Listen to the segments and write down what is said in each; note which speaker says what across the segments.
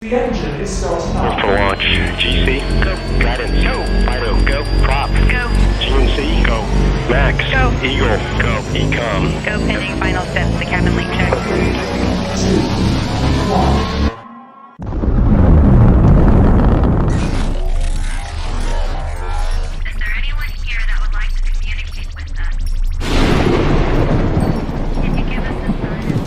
Speaker 1: The engine is starting up.
Speaker 2: For launch. GC, go. Guidance, go. Fido, go. Prop, go. GNC, go. Max, go. Eagle, go, ecom.
Speaker 3: Go pending final steps to cabin link check.
Speaker 1: 2, 1.
Speaker 3: Is there anyone here that would like to communicate with us? Can you give us a sign?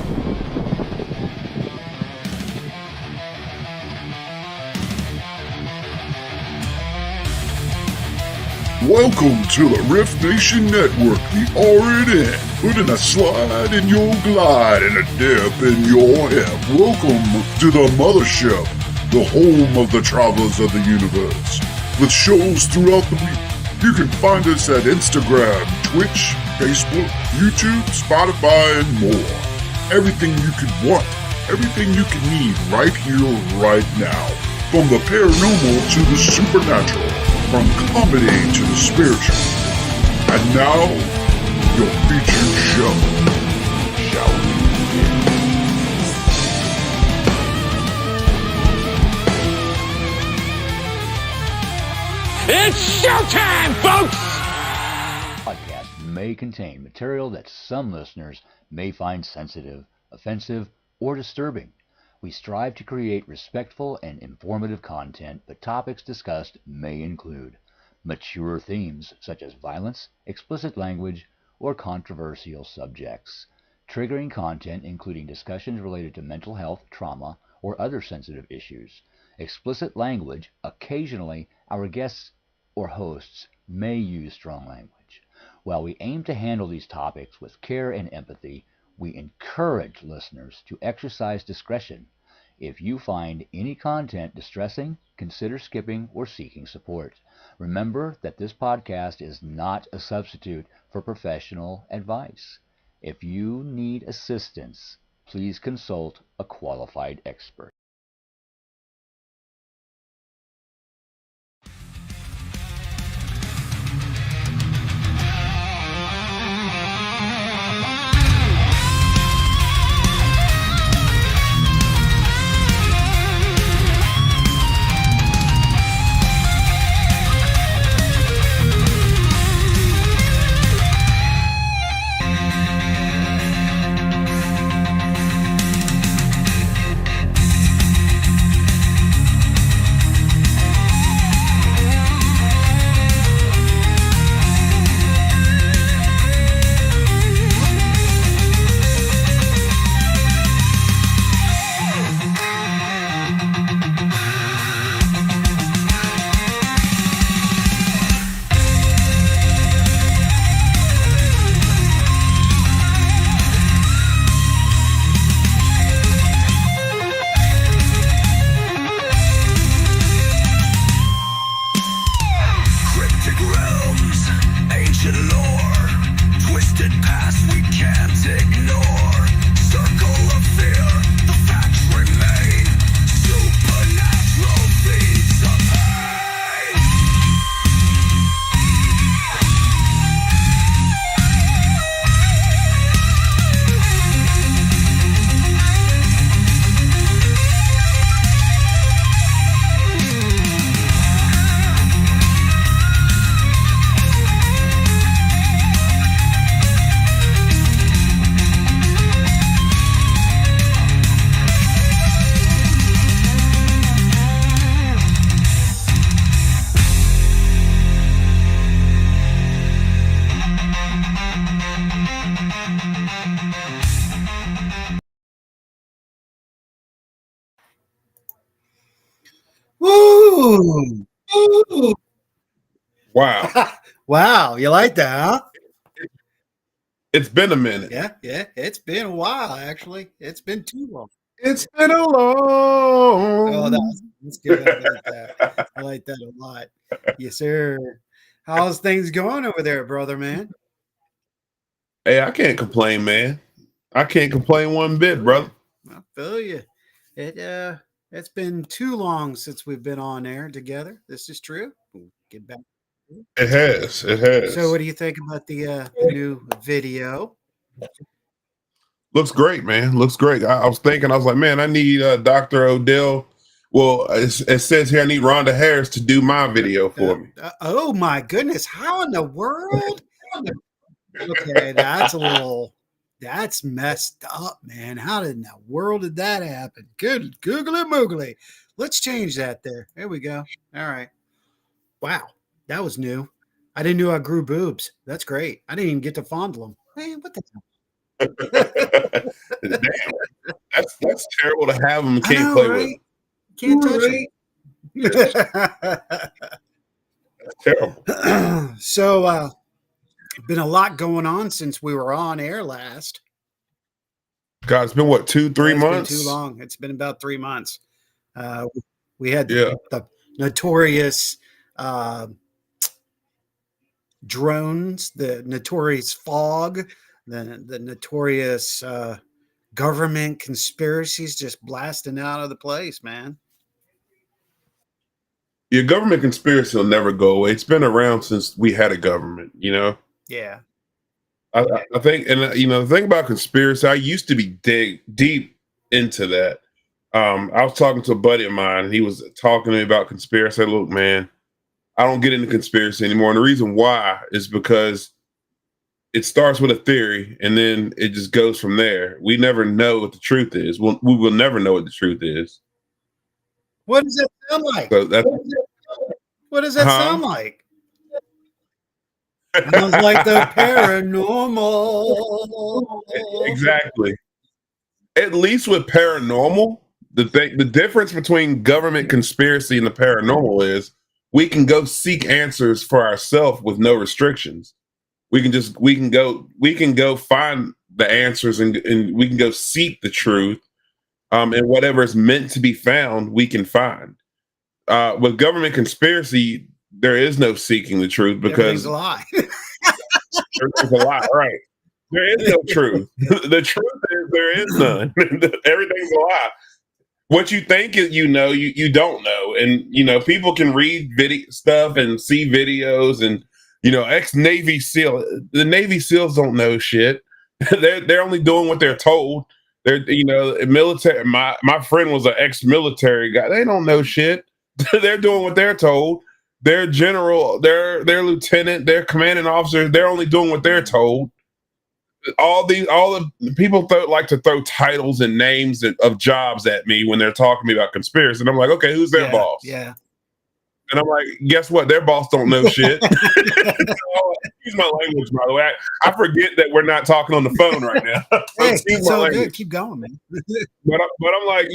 Speaker 4: Welcome to the Rift Nation Network, the RNN, putting a slide in your glide and a dip in your hip. Welcome to the mothership, the home of the travelers of the universe. With shows throughout the week, you can find us at Instagram, Twitch, Facebook, YouTube, Spotify, and more. Everything you could want, everything you can need right here, right now. From the paranormal to the supernatural. From comedy to the spiritual. And now, your featured show. Shall we begin?
Speaker 5: It's showtime, folks!
Speaker 6: Podcast may contain material that some listeners may find sensitive, offensive, or disturbing. We strive to create respectful and informative content, but topics discussed may include mature themes such as violence, explicit language, or controversial subjects, triggering content including discussions related to mental health, trauma, or other sensitive issues, explicit language. Occasionally, our guests or hosts may use strong language. While we aim to handle these topics with care and empathy, we encourage listeners to exercise discretion. If you find any content distressing, consider skipping or seeking support. Remember that this podcast is not a substitute for professional advice. If you need assistance, please consult a qualified expert.
Speaker 7: Woo!
Speaker 8: Wow.
Speaker 7: Wow, you like that, huh?
Speaker 8: It's been a minute.
Speaker 7: Yeah, it's been a while, actually. It's been too long.
Speaker 8: It's been a long.
Speaker 7: Oh, that's good. I like that. I like that a lot. Yes, sir. How's things going over there, brother, man?
Speaker 8: Hey, I can't complain, man. I can't complain one bit, brother.
Speaker 7: I feel you. It's been too long since we've been on air together. This is true. We'll get back.
Speaker 8: It has. It has.
Speaker 7: So, what do you think about the new video?
Speaker 8: Looks great, man. Looks great. I was thinking, I was like, man, I need Dr. Odell. Well, it says here I need Rhonda Harris to do my video for me.
Speaker 7: Oh my goodness! How in the world? Okay, that's messed up, man. How in the world did that happen? Good googly moogly. Let's change that there. There we go. All right. Wow. That was new. I didn't know I grew boobs. That's great. I didn't even get to fondle them. Man, what the
Speaker 8: Damn, that's terrible to have them and
Speaker 7: I
Speaker 8: can't
Speaker 7: know,
Speaker 8: play
Speaker 7: right?
Speaker 8: with.
Speaker 7: Can't touch
Speaker 8: That's terrible.
Speaker 7: it. So been a lot going on since we were on air last.
Speaker 8: God, it's been what, 2-3
Speaker 7: It's
Speaker 8: months?
Speaker 7: been too long. It's been about 3 months. We had
Speaker 8: Yeah.
Speaker 7: the notorious drones, the notorious fog, the notorious government conspiracies just blasting out of the place, man.
Speaker 8: Your government conspiracy will never go away. It's been around since we had a government, you know?
Speaker 7: Yeah.
Speaker 8: I think, and the thing about conspiracy, I used to be deep into that. I was talking to a buddy of mine, and he was talking to me about conspiracy. I said, look, man, I don't get into conspiracy anymore. And the reason why is because it starts with a theory and then it just goes from there. We never know what the truth is. We will never know what the truth is.
Speaker 7: What does that sound like?
Speaker 8: So that's
Speaker 7: What does that sound like? Sounds like the paranormal.
Speaker 8: exactly. At least with paranormal, the difference between government conspiracy and the paranormal is we can go seek answers for ourselves with no restrictions. We can go find the answers and we can go seek the truth. And whatever is meant to be found, we can find. With government conspiracy, there is no seeking the truth because
Speaker 7: everything's a lie.
Speaker 8: there's a lie, right? There is no truth. The truth is there is none. Everything's a lie. What you think is you don't know, and people can read video stuff and see videos, and ex-Navy SEAL. The Navy SEALs don't know shit. They're only doing what they're told. They're military. My friend was an ex-military guy. They don't know shit. They're doing what they're told. Their general, their lieutenant, their commanding officer, they're only doing what they're told. All the people like to throw titles and names of jobs at me when they're talking to me about conspiracy. And I'm like, okay, who's their boss?
Speaker 7: Yeah.
Speaker 8: And I'm like, guess what? Their boss don't know shit. Excuse my language, by the way. I forget that we're not talking on the phone right now.
Speaker 7: Hey, it's all good. Keep going, man.
Speaker 8: but I'm like,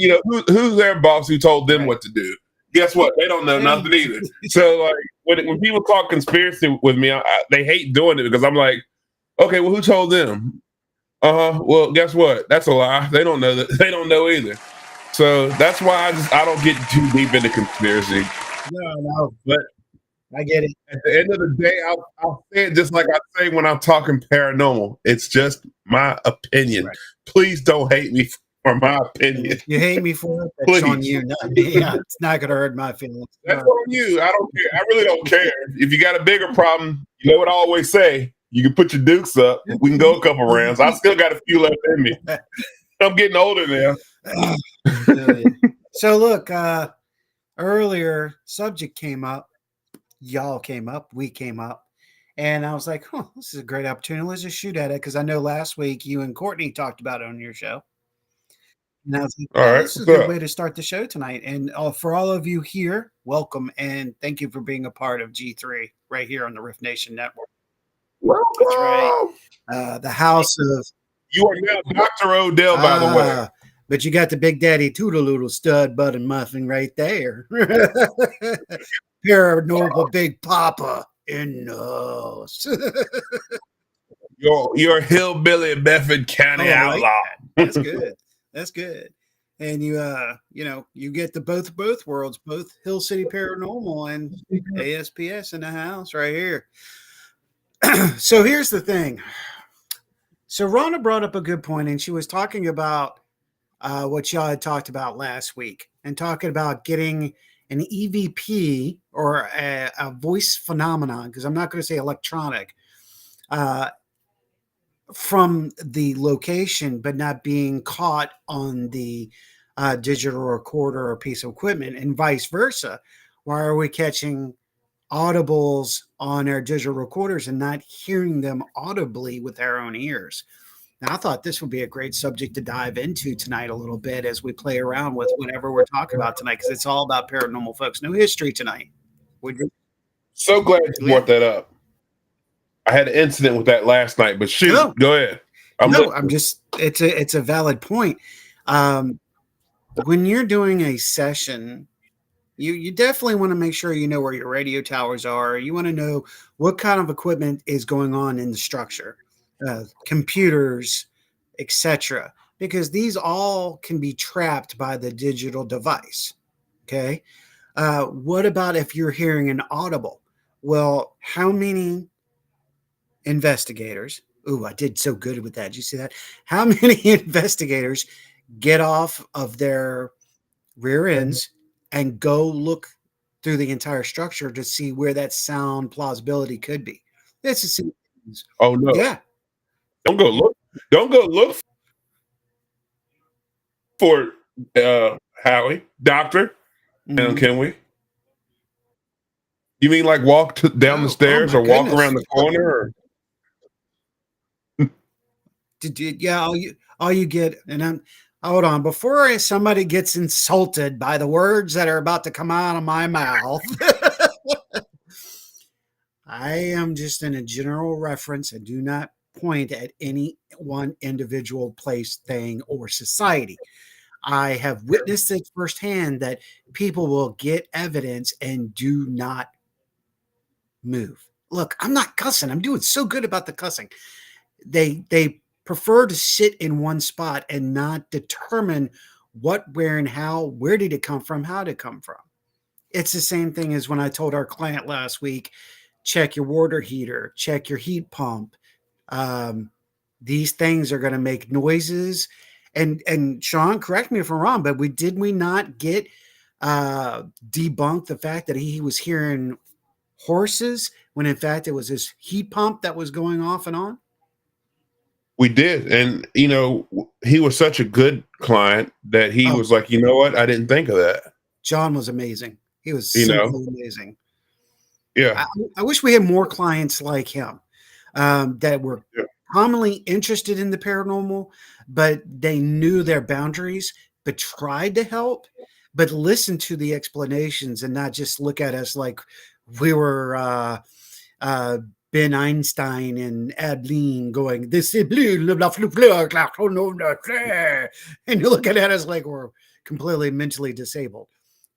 Speaker 8: who's their boss who told them what to do? Guess what? They don't know nothing either. So like when people talk conspiracy with me, they hate doing it because I'm like, okay, well, who told them? Well, guess what? That's a lie. They don't know that. They don't know either. So that's why I don't get too deep into conspiracy.
Speaker 7: No, but I get it.
Speaker 8: At the end of the day, I'll say it just like I say when I'm talking paranormal. It's just my opinion. Right. Please don't hate me for my opinion.
Speaker 7: If you hate me for it, that's on you, not me. It's not going to hurt my feelings.
Speaker 8: That's on you. I don't care. I really don't care. If you got a bigger problem, you know what I always say. You can put your dukes up. We can go a couple rounds. I still got a few left in me. I'm getting older now.
Speaker 7: So look, earlier subject came up. Y'all came up. We came up. And I was like, this is a great opportunity. Let's just shoot at it. Because I know last week you and Courtney talked about it on your show. And I was like,
Speaker 8: all right,
Speaker 7: this is a good way to start the show tonight. And for all of you here, welcome. And thank you for being a part of G3 right here on the Rift Nation Network.
Speaker 8: Welcome.
Speaker 7: That's right. The house of...
Speaker 8: You are now Dr. Odell, by the way.
Speaker 7: But you got the Big Daddy Toodle-Oodle stud bud and muffin right there. Paranormal Big Papa in the house.
Speaker 8: You're a hillbilly Bedford County outlaw.
Speaker 7: That's good. That's good. And you get the both worlds, both Hill City Paranormal and ASPS in the house right here. So here's the thing. So Rhonda brought up a good point, and she was talking about what y'all had talked about last week, and talking about getting an EVP or a voice phenomenon, because I'm not going to say electronic, from the location, but not being caught on the digital recorder or piece of equipment, and vice versa. Why are we catching audibles on our digital recorders and not hearing them audibly with our own ears. Now, I thought this would be a great subject to dive into tonight a little bit as we play around with whatever we're talking about tonight, because it's all about paranormal, folks. No history tonight. Would you?
Speaker 8: So glad you brought that up. I had an incident with that last night, but shoot, go ahead.
Speaker 7: I'm just, it's a valid point. When you're doing a session, you definitely want to make sure you know where your radio towers are. You want to know what kind of equipment is going on in the structure, computers, etc., because these all can be trapped by the digital device. Okay. What about if you're hearing an audible? Well, how many investigators? Ooh, I did so good with that. Did you see that? How many investigators get off of their rear ends and go look through the entire structure to see where that sound plausibility could be? This is
Speaker 8: oh no,
Speaker 7: yeah.
Speaker 8: Don't go look for Howie, doctor. Can we? You mean like walk down the stairs or walk around the corner? Or?
Speaker 7: Yeah, all you get, and hold on, before somebody gets insulted by the words that are about to come out of my mouth. I am just in a general reference and do not point at any one individual, place, thing, or society. I have witnessed it firsthand that people will get evidence and do not move. Look, I'm not cussing. I'm doing so good about the cussing. They prefer to sit in one spot and not determine what, where, and how. Where did it come from? How did it come from? It's the same thing as when I told our client last week, check your water heater, check your heat pump. These things are going to make noises. And Sean, correct me if I'm wrong, but did we not get debunked the fact that he was hearing horses when in fact it was his heat pump that was going off and on?
Speaker 8: We did. And, he was such a good client that he was like, you know what? I didn't think of that.
Speaker 7: John was amazing. He was simply amazing.
Speaker 8: Yeah.
Speaker 7: I wish we had more clients like him that were commonly interested in the paranormal, but they knew their boundaries, but tried to help, but listened to the explanations and not just look at us like we were Ben Einstein and Adeline going, this is blue, and you're looking at us like we're completely mentally disabled.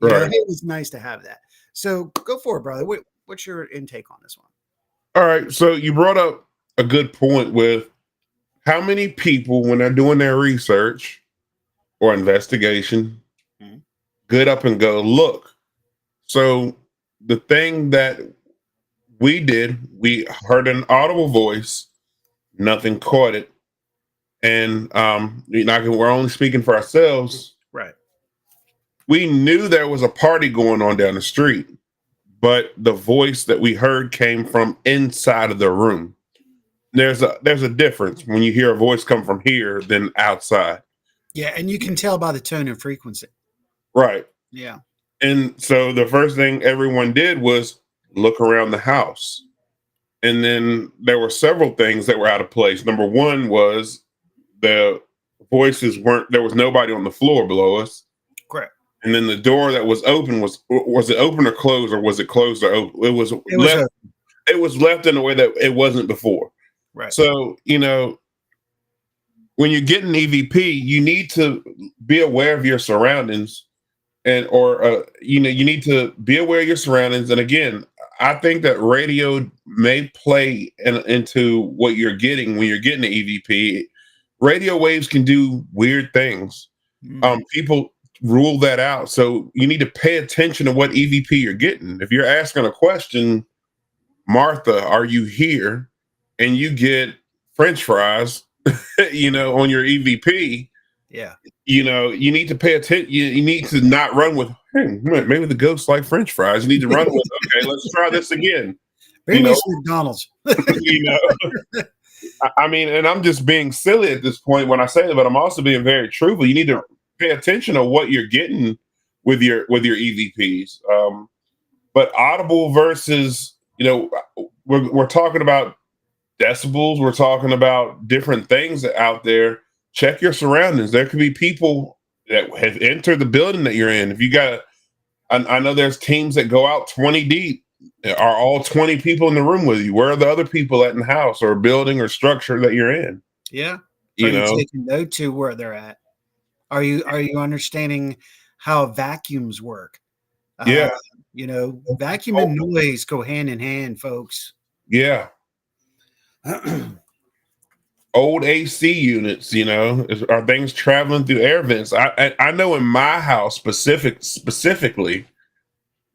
Speaker 7: Right. It was nice to have that. So go for it, brother. What's your intake on this one?
Speaker 8: All right. So you brought up a good point with how many people, when they're doing their research or investigation, get up and go, look. So the thing that we did, we heard an audible voice, nothing caught it. And we're only speaking for ourselves.
Speaker 7: Right.
Speaker 8: We knew there was a party going on down the street, but the voice that we heard came from inside of the room. There's a difference when you hear a voice come from here than outside.
Speaker 7: Yeah, and you can tell by the tone and frequency.
Speaker 8: Right.
Speaker 7: Yeah.
Speaker 8: And so the first thing everyone did was look around the house. And then there were several things that were out of place. Number one was the voices there was nobody on the floor below us.
Speaker 7: Correct.
Speaker 8: And then the door that was open was it open or closed, or was it closed or open? It was left in a way that it wasn't before.
Speaker 7: Right.
Speaker 8: So, when you get an EVP, you need to be aware of your surroundings you need to be aware of your surroundings. And again, I think that radio may play into what you're getting when you're getting an EVP. Radio waves can do weird things. People rule that out. So you need to pay attention to what EVP you're getting. If you're asking a question, Martha, are you here? And you get French fries, on your EVP.
Speaker 7: Yeah.
Speaker 8: You need to pay attention. You need to not run with, hey, maybe the ghosts like French fries. You need to run with, okay, let's try this again.
Speaker 7: Bring me some McDonald's.
Speaker 8: I mean, and I'm just being silly at this point when I say that, but I'm also being very truthful. You need to pay attention to what you're getting with your EVPs. But audible versus, we're talking about decibels. We're talking about different things out there. Check your surroundings. There could be people that have entered the building that you're in. If you got, I know there's teams that go out 20 deep. Are all 20 people in the room with you? Where are the other people at in the house or building or structure that you're in?
Speaker 7: Yeah.
Speaker 8: You
Speaker 7: Are you
Speaker 8: know,
Speaker 7: taking note to where they're at? Are you understanding how vacuums work?
Speaker 8: yeah,
Speaker 7: Vacuum and noise go hand in hand, folks.
Speaker 8: yeah. Old AC units, are things traveling through air vents. I know in my house specifically,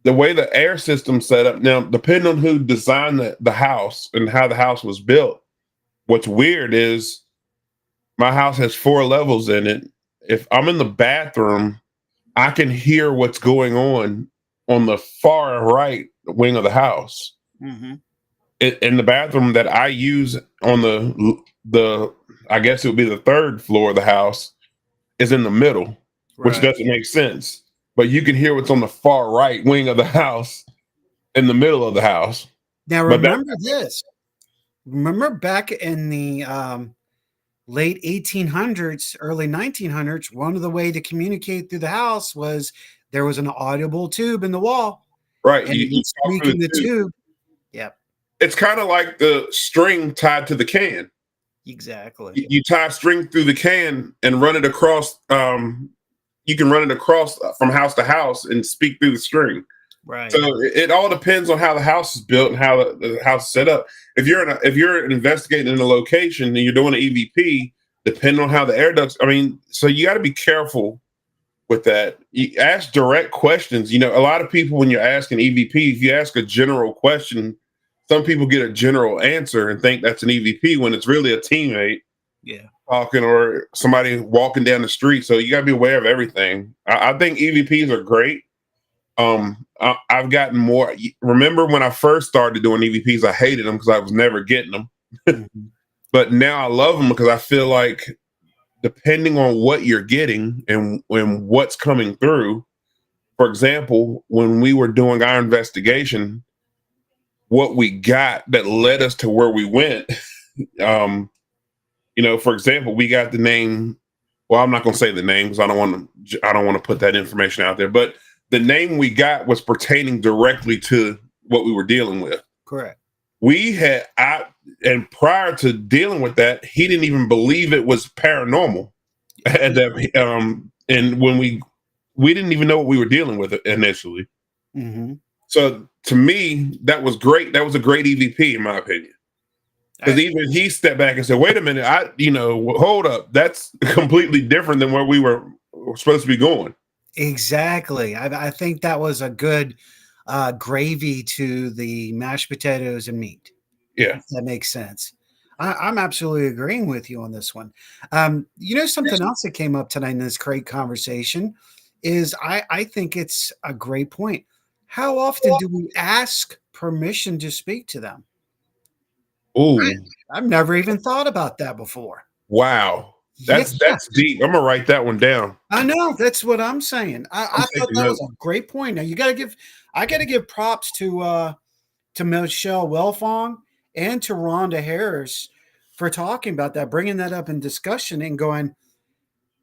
Speaker 8: the way the air system set up now, depending on who designed the house and how the house was built. What's weird is my house has 4 levels in it. If I'm in the bathroom, I can hear what's going on the far right wing of the house.
Speaker 7: Mm-hmm.
Speaker 8: In the bathroom that I use on the I guess it would be the 3rd floor of the house is in the middle, which
Speaker 7: Right.
Speaker 8: doesn't make sense. But you can hear what's on the far right wing of the house in the middle of the house.
Speaker 7: Now
Speaker 8: But
Speaker 7: remember this. Remember back in the late 1800s, early 1900s, one of the way to communicate through the house was there was an audible tube in the wall,
Speaker 8: right,
Speaker 7: and
Speaker 8: you
Speaker 7: you
Speaker 8: talk
Speaker 7: squeak
Speaker 8: through
Speaker 7: in the
Speaker 8: tube.
Speaker 7: tube. Yep,
Speaker 8: It's kind of like the string tied to the can.
Speaker 7: exactly.
Speaker 8: You tie string through the can and run it across. You can run it across from house to house and speak through the string.
Speaker 7: Right.
Speaker 8: So it all depends on how the house is built and how the house is set up. If you're investigating in a location and you're doing an EVP, depending on how the air ducts, so you got to be careful with that. You ask direct questions. A lot of people, when you're asking EVP, if you ask a general question, some people get a general answer and think that's an EVP when it's really a teammate talking or somebody walking down the street. So you got to be aware of everything. I think EVPs are great. I've gotten more. Remember when I first started doing EVPs, I hated them because I was never getting them.
Speaker 7: Mm-hmm.
Speaker 8: But now I love them because I feel like depending on what you're getting and what's coming through. For example, when we were doing our investigation, what we got that led us to where we went. For example, we got the name. Well, I'm not going to say the name because I don't want to put that information out there. But the name we got was pertaining directly to what we were dealing with.
Speaker 7: Correct.
Speaker 8: And prior to dealing with that, he didn't even believe it was paranormal. And when we didn't even know what we were dealing with initially.
Speaker 7: Mm-hmm.
Speaker 8: So to me, that was great. That was a great EVP, in my opinion. Because even he stepped back and said, "Wait a minute, hold up. That's completely different than where we were supposed to be going."
Speaker 7: Exactly. I think that was a good gravy to the mashed potatoes and meat.
Speaker 8: Yeah,
Speaker 7: If that makes sense. I'm absolutely agreeing with you on this one. Something else that came up tonight in this great conversation is I think it's a great point. How often do we ask permission to speak to them?
Speaker 8: Ooh,
Speaker 7: I've never even thought about that before.
Speaker 8: wow. That's deep. I'm gonna write that one down.
Speaker 7: I know, that's what I'm saying. I thought that was a great point. Now I gotta give props to Michelle Wilfong and to Rhonda Harris for talking about that, bringing that up in discussion and going,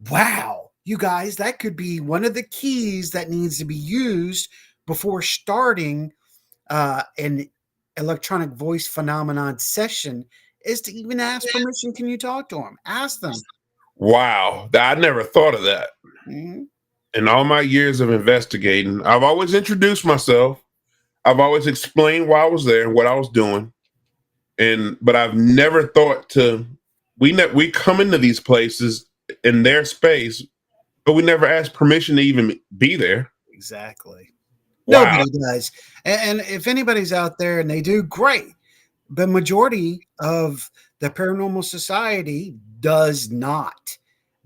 Speaker 7: wow, you guys, that could be one of the keys that needs to be used before starting an electronic voice phenomenon session is to even ask permission. Can you talk to them? Ask them.
Speaker 8: Wow. I never thought of that.
Speaker 7: Mm-hmm.
Speaker 8: In all my years of investigating, I've always introduced myself. I've always explained why I was there and what I was doing. But I've never thought we come into these places in their space, but we never ask permission to even be there.
Speaker 7: Exactly.
Speaker 8: Wow.
Speaker 7: Nobody does. And if anybody's out there and they do, great. The majority of the paranormal society does not.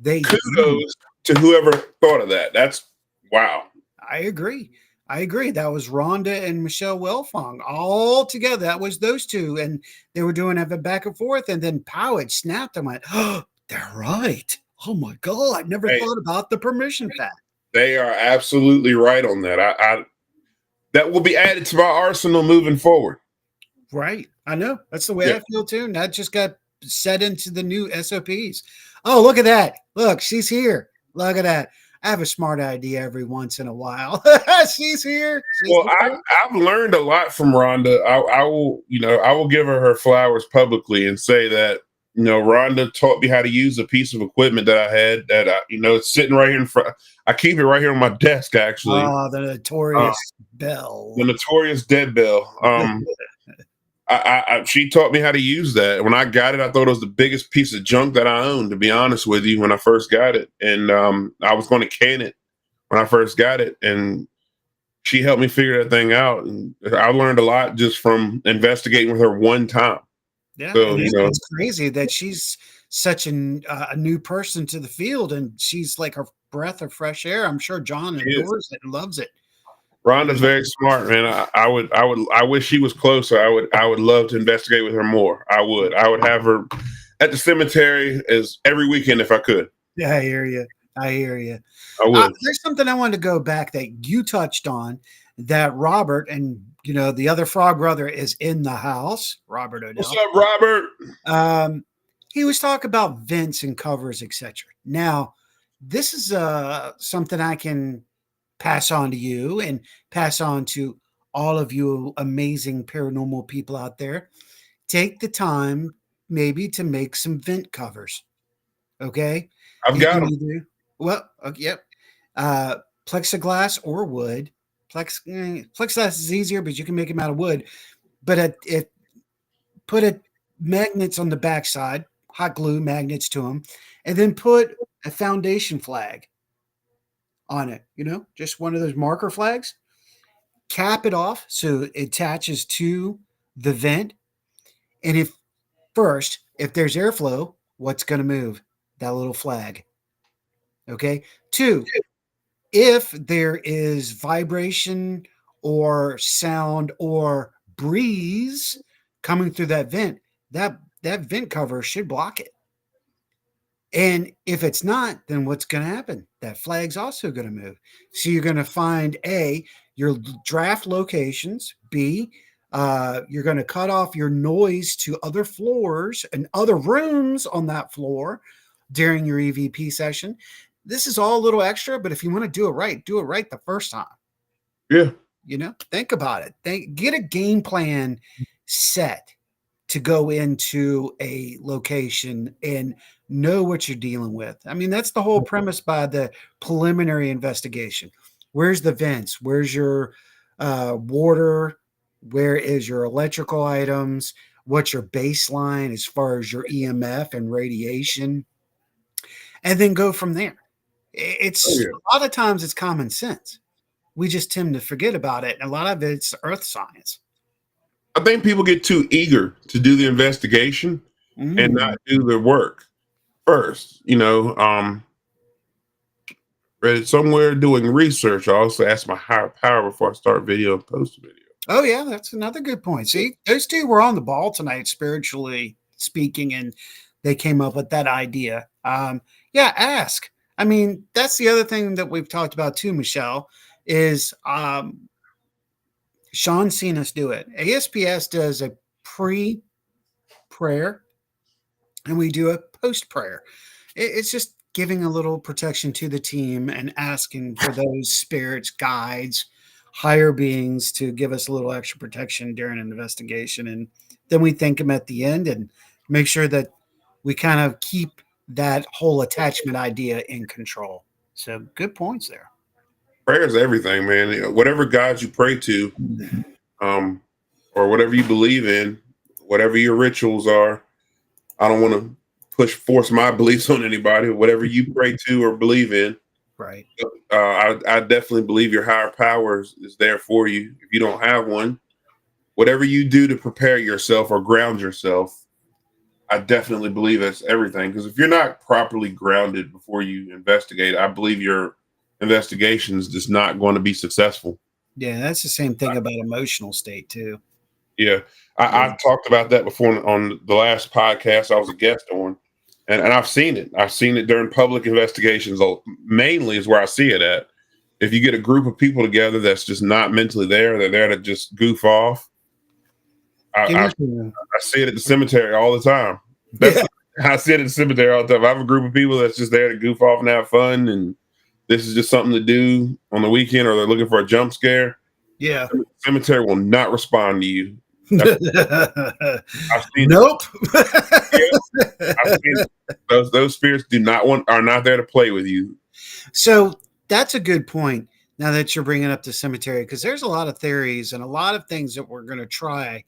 Speaker 8: Kudos to whoever thought of that. That's wow.
Speaker 7: I agree. That was Rhonda and Michelle Wilfong all together. That was those two. And they were doing it back and forth. And then pow, it snapped. I went, oh, they're right. Oh my God. I never thought about the permission fact.
Speaker 8: They are absolutely right on that. that will be added to my arsenal moving forward.
Speaker 7: Right. I know. That's the way
Speaker 8: Yeah.
Speaker 7: I feel too. And that just got set into the new SOPs. Oh, look at that. Look, she's here. Look at that. I have a smart idea every once in a while. She's here. She's
Speaker 8: Well,
Speaker 7: here.
Speaker 8: I've learned a lot from Rhonda. I will, I will give her flowers publicly and say that, Rhonda taught me how to use a piece of equipment that I had that it's sitting right here in front. I keep it right here on my desk, actually.
Speaker 7: Oh, the notorious bell.
Speaker 8: The notorious dead bell. She taught me how to use that. When I got it, I thought it was the biggest piece of junk that I owned, to be honest with you, when I first got it. And I was going to can it when I first got it. And she helped me figure that thing out. And I learned a lot just from investigating with her one time.
Speaker 7: Yeah.
Speaker 8: So,
Speaker 7: It's crazy that she's such a new person to the field, and she's like a breath of fresh air. I'm sure John adores it and loves it.
Speaker 8: Rhonda's very smart, man. I wish she was closer. I would love to investigate with her more. I would have her at the cemetery as every weekend if I could.
Speaker 7: Yeah, I hear you.
Speaker 8: I would.
Speaker 7: There's something I wanted to go back that you touched on, that Robert and the other frog brother is in the house. Robert Odell.
Speaker 8: What's up, Robert?
Speaker 7: He was talking about vents and covers, etc. Now, this is something I can pass on to you and pass on to all of you amazing paranormal people out there. Take the time maybe to make some vent covers. Okay.
Speaker 8: I've got them.
Speaker 7: Yep. Plexiglass or wood. Plexiglass is easier, but you can make them out of wood. But put magnets on the backside, hot glue magnets to them, and then put a foundation flag on it, just one of those marker flags. Cap it off so it attaches to the vent. And if there's airflow, what's going to move? That little flag. Okay. 2, if there is vibration or sound or breeze coming through that vent, that vent cover should block it. And if it's not, then what's going to happen? That flag's also going to move. So you're going to find A, your draft locations. B, you're going to cut off your noise to other floors and other rooms on that floor during your EVP session. This is all a little extra, but if you want to do it right the first time.
Speaker 8: Yeah.
Speaker 7: Think about it. Get a game plan set to go into a location and know what you're dealing with. I mean, that's the whole premise by the preliminary investigation. Where's the vents? Where's your water? Where is your electrical items? What's your baseline as far as your EMF and radiation? And then go from there. A lot of times it's common sense. We just tend to forget about it. And a lot of it's earth science.
Speaker 8: I think people get too eager to do the investigation and not do the work first. Read somewhere doing research. I also ask my higher power before I start video and post a video.
Speaker 7: Oh, yeah, that's another good point. See, those two were on the ball tonight, spiritually speaking, and they came up with that idea. Ask. I mean, that's the other thing that we've talked about too, Michelle, is Sean's seen us do it. ASPS does a pre-prayer, and we do a post-prayer. It's just giving a little protection to the team and asking for those spirits, guides, higher beings to give us a little extra protection during an investigation. And then we thank them at the end and make sure that we kind of keep that whole attachment idea in control. So good points there.
Speaker 8: Prayer is everything, man. Whatever God you pray to, or whatever you believe in, whatever your rituals are. I don't want to force my beliefs on anybody. Whatever you pray to or believe in,
Speaker 7: right?
Speaker 8: I definitely believe your higher power is there for you. If you don't have one, whatever you do to prepare yourself or ground yourself, I definitely believe that's everything. Because if you're not properly grounded before you investigate, I believe your investigation is just not going to be successful.
Speaker 7: Yeah, that's the same thing about emotional state too.
Speaker 8: Yeah. I talked about that before on the last podcast I was a guest on, and I've seen it. I've seen it during public investigations, mainly is where I see it at. if you get a group of people together that's just not mentally there, they're there to just goof off. I see it at the cemetery all the time. I see it at the cemetery all the time. I have a group of people that's just there to goof off and have fun, and this is just something to do on the weekend, or they're looking for a jump scare.
Speaker 7: Yeah.
Speaker 8: The cemetery will not respond to you. I've seen
Speaker 7: nope.
Speaker 8: I've seen those spirits are not there to play with you.
Speaker 7: So that's a good point. Now that you're bringing up the cemetery, because there's a lot of theories and a lot of things that we're going to try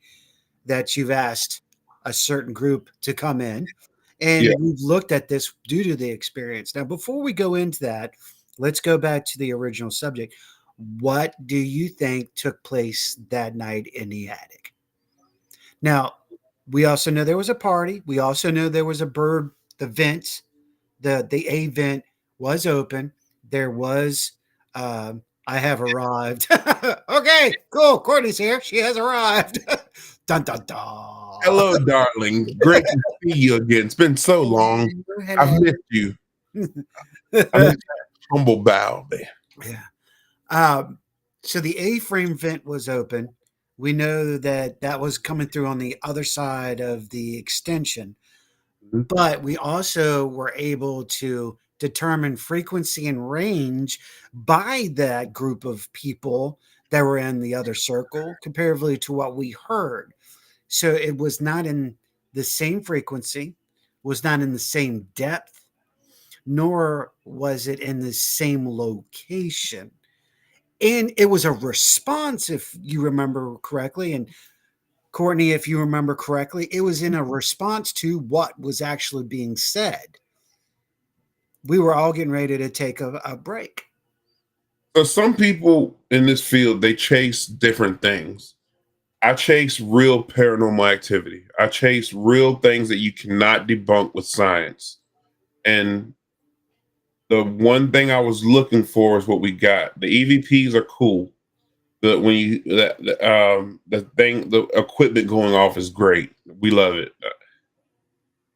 Speaker 7: that you've asked a certain group to come in. And we've looked at this due to the experience. Now, before we go into that, let's go back to the original subject. What do you think took place that night in the attic? Now, we also know there was a party. We also know there was a bird, the vents, the A vent was open. There was, I have arrived. Okay, cool. Courtney's here. She has arrived. Dun, dun, dun.
Speaker 8: Hello, darling. Great to see you again. It's been so long. I've missed you. I missed that humble bow there.
Speaker 7: Yeah. So the A-frame vent was open. We know that was coming through on the other side of the extension, but we also were able to determine frequency and range by that group of people that were in the other circle comparatively to what we heard. So it was not in the same frequency, was not in the same depth, nor was it in the same location. And it was a response, if you remember correctly. And Courtney, if you remember correctly, it was in a response to what was actually being said. We were all getting ready to take a break.
Speaker 8: So some people in this field, they chase different things. I chase real paranormal activity. I chase real things that you cannot debunk with science. And the one thing I was looking for is what we got. The EVPs are cool. The equipment going off is great. We love it.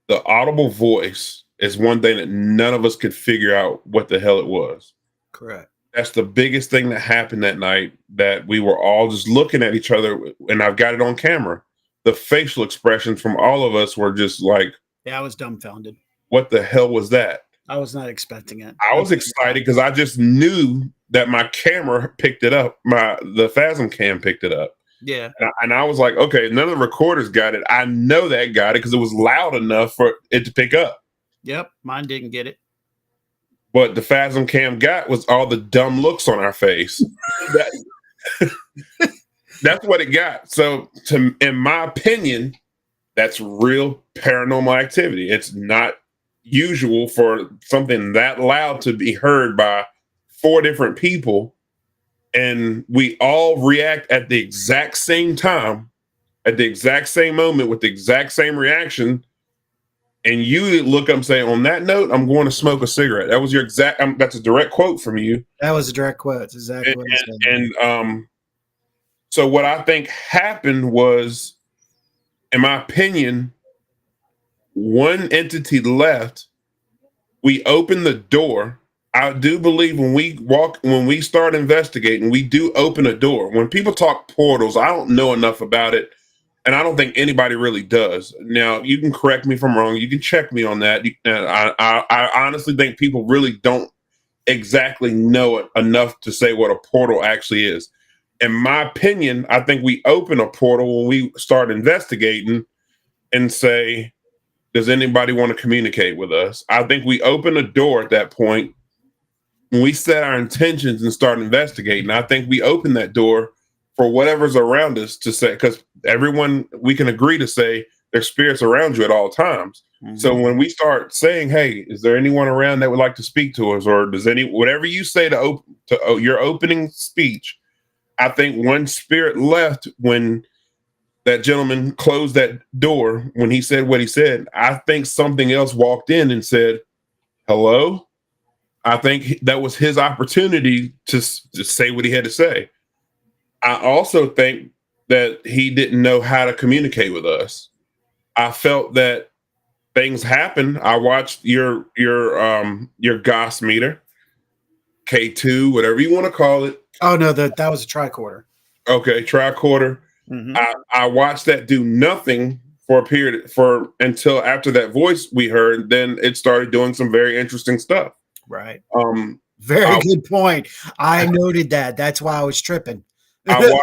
Speaker 8: The audible voice is one thing that none of us could figure out what the hell it was.
Speaker 7: Correct.
Speaker 8: That's the biggest thing that happened that night, that we were all just looking at each other, and I've got it on camera. The facial expressions from all of us were just like,
Speaker 7: yeah, I was dumbfounded.
Speaker 8: What the hell was that?
Speaker 7: I was not expecting it.
Speaker 8: I was excited because I just knew that my camera picked it up. The Phasm cam picked it up.
Speaker 7: Yeah.
Speaker 8: And I was like, okay, none of the recorders got it. I know that got it because it was loud enough for it to pick up.
Speaker 7: Yep. Mine didn't get it.
Speaker 8: What the Phasm cam got was all the dumb looks on our face. That's what it got. So, in my opinion, that's real paranormal activity. It's not usual for something that loud to be heard by 4 different people, and we all react at the exact same time, at the exact same moment, with the exact same reaction. And you look up and say, on that note, I'm going to smoke a cigarette. That was your exact, that's a direct quote from you.
Speaker 7: That was a direct quote. It's exactly what I said.
Speaker 8: And so what I think happened was, in my opinion, one entity left. We opened the door. I do believe when we start investigating, we do open a door. When people talk portals, I don't know enough about it. And I don't think anybody really does. Now, you can correct me if I'm wrong. You can check me on that. I honestly think people really don't exactly know it enough to say what a portal actually is. In my opinion, I think we open a portal when we start investigating and say, does anybody want to communicate with us? I think we open a door at that point when we set our intentions and start investigating. I think we open that door for whatever's around us to say, because we can agree to say there's spirits around you at all times. Mm-hmm. So when we start saying, hey, is there anyone around that would like to speak to us? Or whatever you say to your opening speech, I think one spirit left when that gentleman closed that door, when he said what he said. I think something else walked in and said, hello. I think that was his opportunity to say what he had to say. I also think that he didn't know how to communicate with us. I felt that things happen. I watched your Goss meter, K2, whatever you want to call it.
Speaker 7: Oh no, that was a tricorder.
Speaker 8: Okay, tricorder.
Speaker 7: Mhm.
Speaker 8: I watched that do nothing for a period until after that voice we heard. Then it started doing some very interesting stuff.
Speaker 7: Right.
Speaker 8: Um,
Speaker 7: Very
Speaker 8: I,
Speaker 7: good point. I noted that. That's why I was tripping.
Speaker 8: I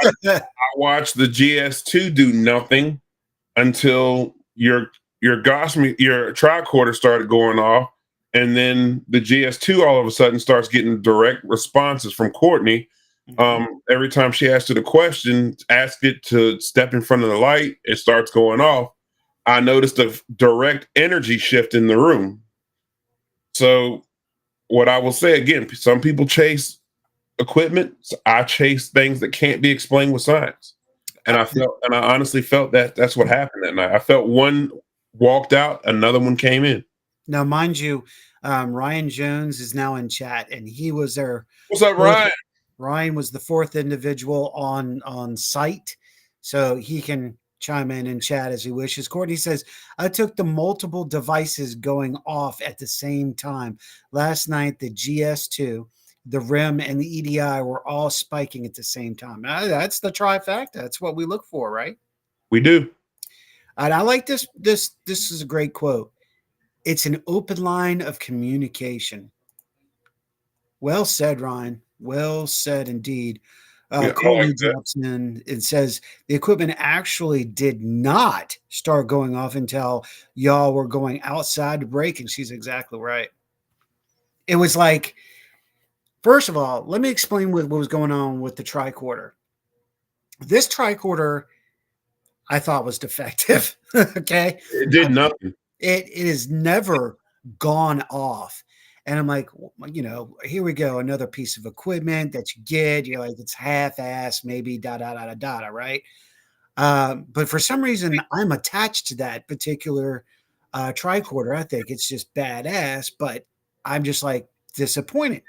Speaker 8: watched the GS2 do nothing until your tricorder started going off, and then the GS2 all of a sudden starts getting direct responses from Courtney. Every time she asked it a question, ask it to step in front of the light, it starts going off. I noticed a direct energy shift in the room. So, what I will say again, some people chase equipment. I chase things that can't be explained with science. And I honestly felt that that's what happened that night. I felt one walked out, another one came in.
Speaker 7: Now, mind you, Ryan Jones is now in chat, and he was there.
Speaker 8: What's up, Ryan?
Speaker 7: Ryan was the fourth individual on site, so he can chime in and chat as he wishes. Courtney says, I took the multiple devices going off at the same time. Last night, the GS2, the RIM, and the EDI were all spiking at the same time. That's the trifecta. That's what we look for, right?
Speaker 8: We do.
Speaker 7: And I like this. This is a great quote. It's an open line of communication. Well said, Ryan. Well said indeed. Courtney drops in and says the equipment actually did not start going off until y'all were going outside to break, and she's exactly right. It was like, first of all, let me explain what was going on with the tricorder. This tricorder, I thought, was defective. Okay,
Speaker 8: it did nothing.
Speaker 7: It has never gone off. And I'm like, here we go. Another piece of equipment that you get. You're like, it's half-assed, maybe, right? But for some reason, I'm attached to that particular tricorder. I think it's just badass, but I'm just like disappointed.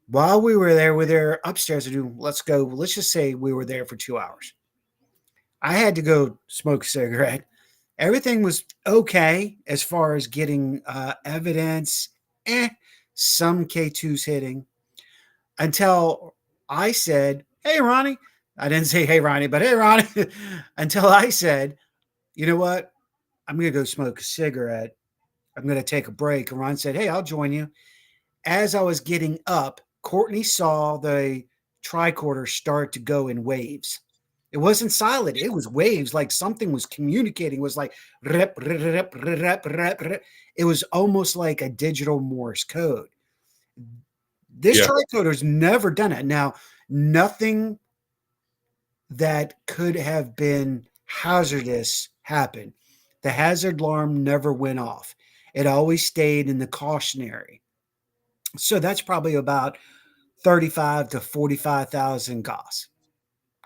Speaker 7: While we were there upstairs to do, let's just say we were there for 2 hours. I had to go smoke a cigarette. Everything was okay as far as getting evidence, some K2s hitting, until I said, hey, Ronnie. I didn't say, hey, Ronnie, but hey, Ronnie. Until I said, you know what? I'm going to go smoke a cigarette. I'm going to take a break. And Ron said, hey, I'll join you. As I was getting up, Courtney saw the tricorder start to go in waves. It wasn't silent. It was waves, like something was communicating. It was like rip, rip, rip, rip, rip. It was almost like a digital Morse code. This tricoder's never done it. Now, nothing that could have been hazardous happened. The hazard alarm never went off. It always stayed in the cautionary. So that's probably about 35 to 45,000 Gauss.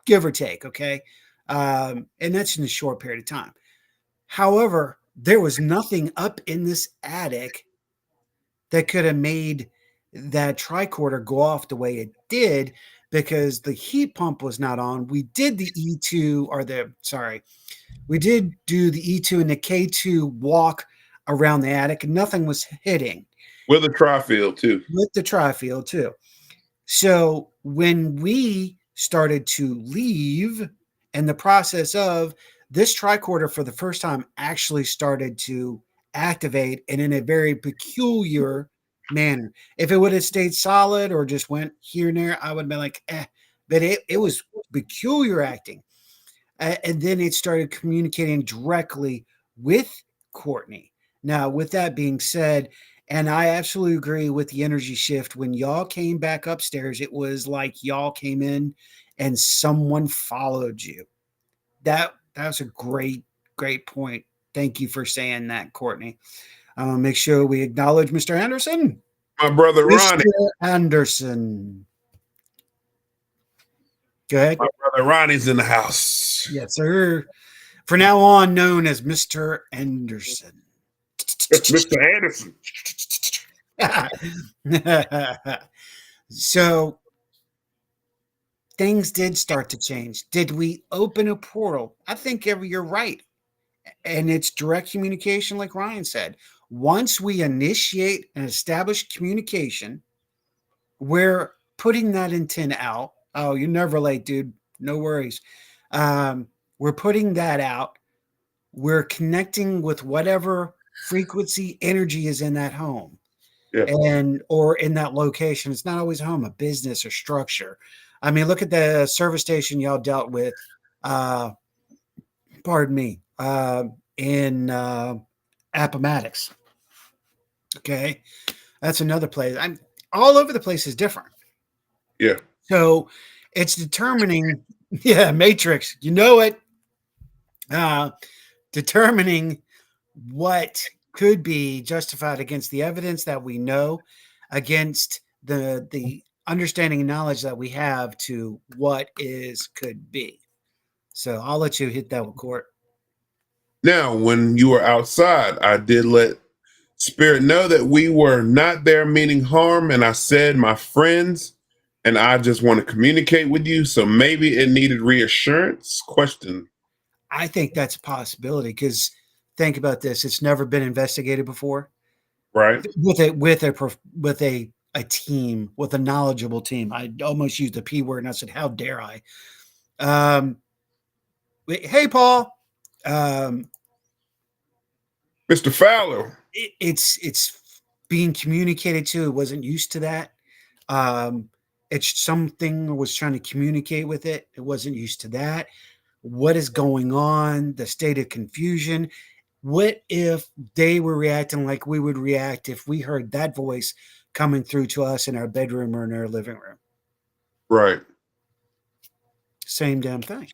Speaker 7: Give or take, okay? And that's in a short period of time. However, there was nothing up in this attic that could have made that tricorder go off the way it did because the heat pump was not on. We did the E2 we did do the E2 and the K2 walk around the attic and nothing was hitting.
Speaker 8: With the tri-field
Speaker 7: too. So when we started to leave, and the process of this tricorder for the first time actually started to activate, and in a very peculiar manner. If it would have stayed solid or just went here and there, I would have been like, but it was peculiar acting. And then it started communicating directly with Courtney. Now, with that being said, and I absolutely agree with the energy shift. When y'all came back upstairs, it was like y'all came in and someone followed you. That's a great point. Thank you for saying that, Courtney. Make sure we acknowledge Mr. Anderson.
Speaker 8: My brother Ronnie.
Speaker 7: Mr. Anderson. Go ahead.
Speaker 8: My brother Ronnie's in the house.
Speaker 7: Yes, sir. For now on, known as Mr. Anderson.
Speaker 8: Mr. Anderson.
Speaker 7: So things did start to change. Did we open a portal? I think you're right. And it's direct communication, like Ryan said. Once we initiate and establish communication, we're putting that intent out. Oh, you're never late, dude. No worries. We're putting that out. We're connecting with whatever frequency energy is in that home
Speaker 8: Yeah.
Speaker 7: and or in that location. It's not always a home, a business or structure. I mean, look at the service station y'all dealt with. Pardon me. In Appomattox. Okay, that's another place. I'm all over the place is different.
Speaker 8: Yeah.
Speaker 7: So it's determining. Yeah, Matrix. You know it. Uh, Determining what could be justified against the evidence that we know, against the understanding and knowledge that we have to what is could be. So I'll let you hit that with court.
Speaker 8: Now, when you were outside, I did let Spirit know that we were not there meaning harm, and I said, my friends, and I just want to communicate with you. So maybe it needed reassurance. Question.
Speaker 7: I think that's a possibility because think about this: it's never been investigated before
Speaker 8: Right.
Speaker 7: with a team, with a knowledgeable team. I almost used the P word and I said, "How dare I?" Hey, Paul.
Speaker 8: Mr. Fowler.
Speaker 7: It's being communicated to. It wasn't used to that. It's something was trying to communicate with it. It wasn't used to that. What is going on? The state of confusion. What if they were reacting like we would react if we heard that voice coming through to us in our bedroom or in our living room?
Speaker 8: Right.
Speaker 7: Same damn thing,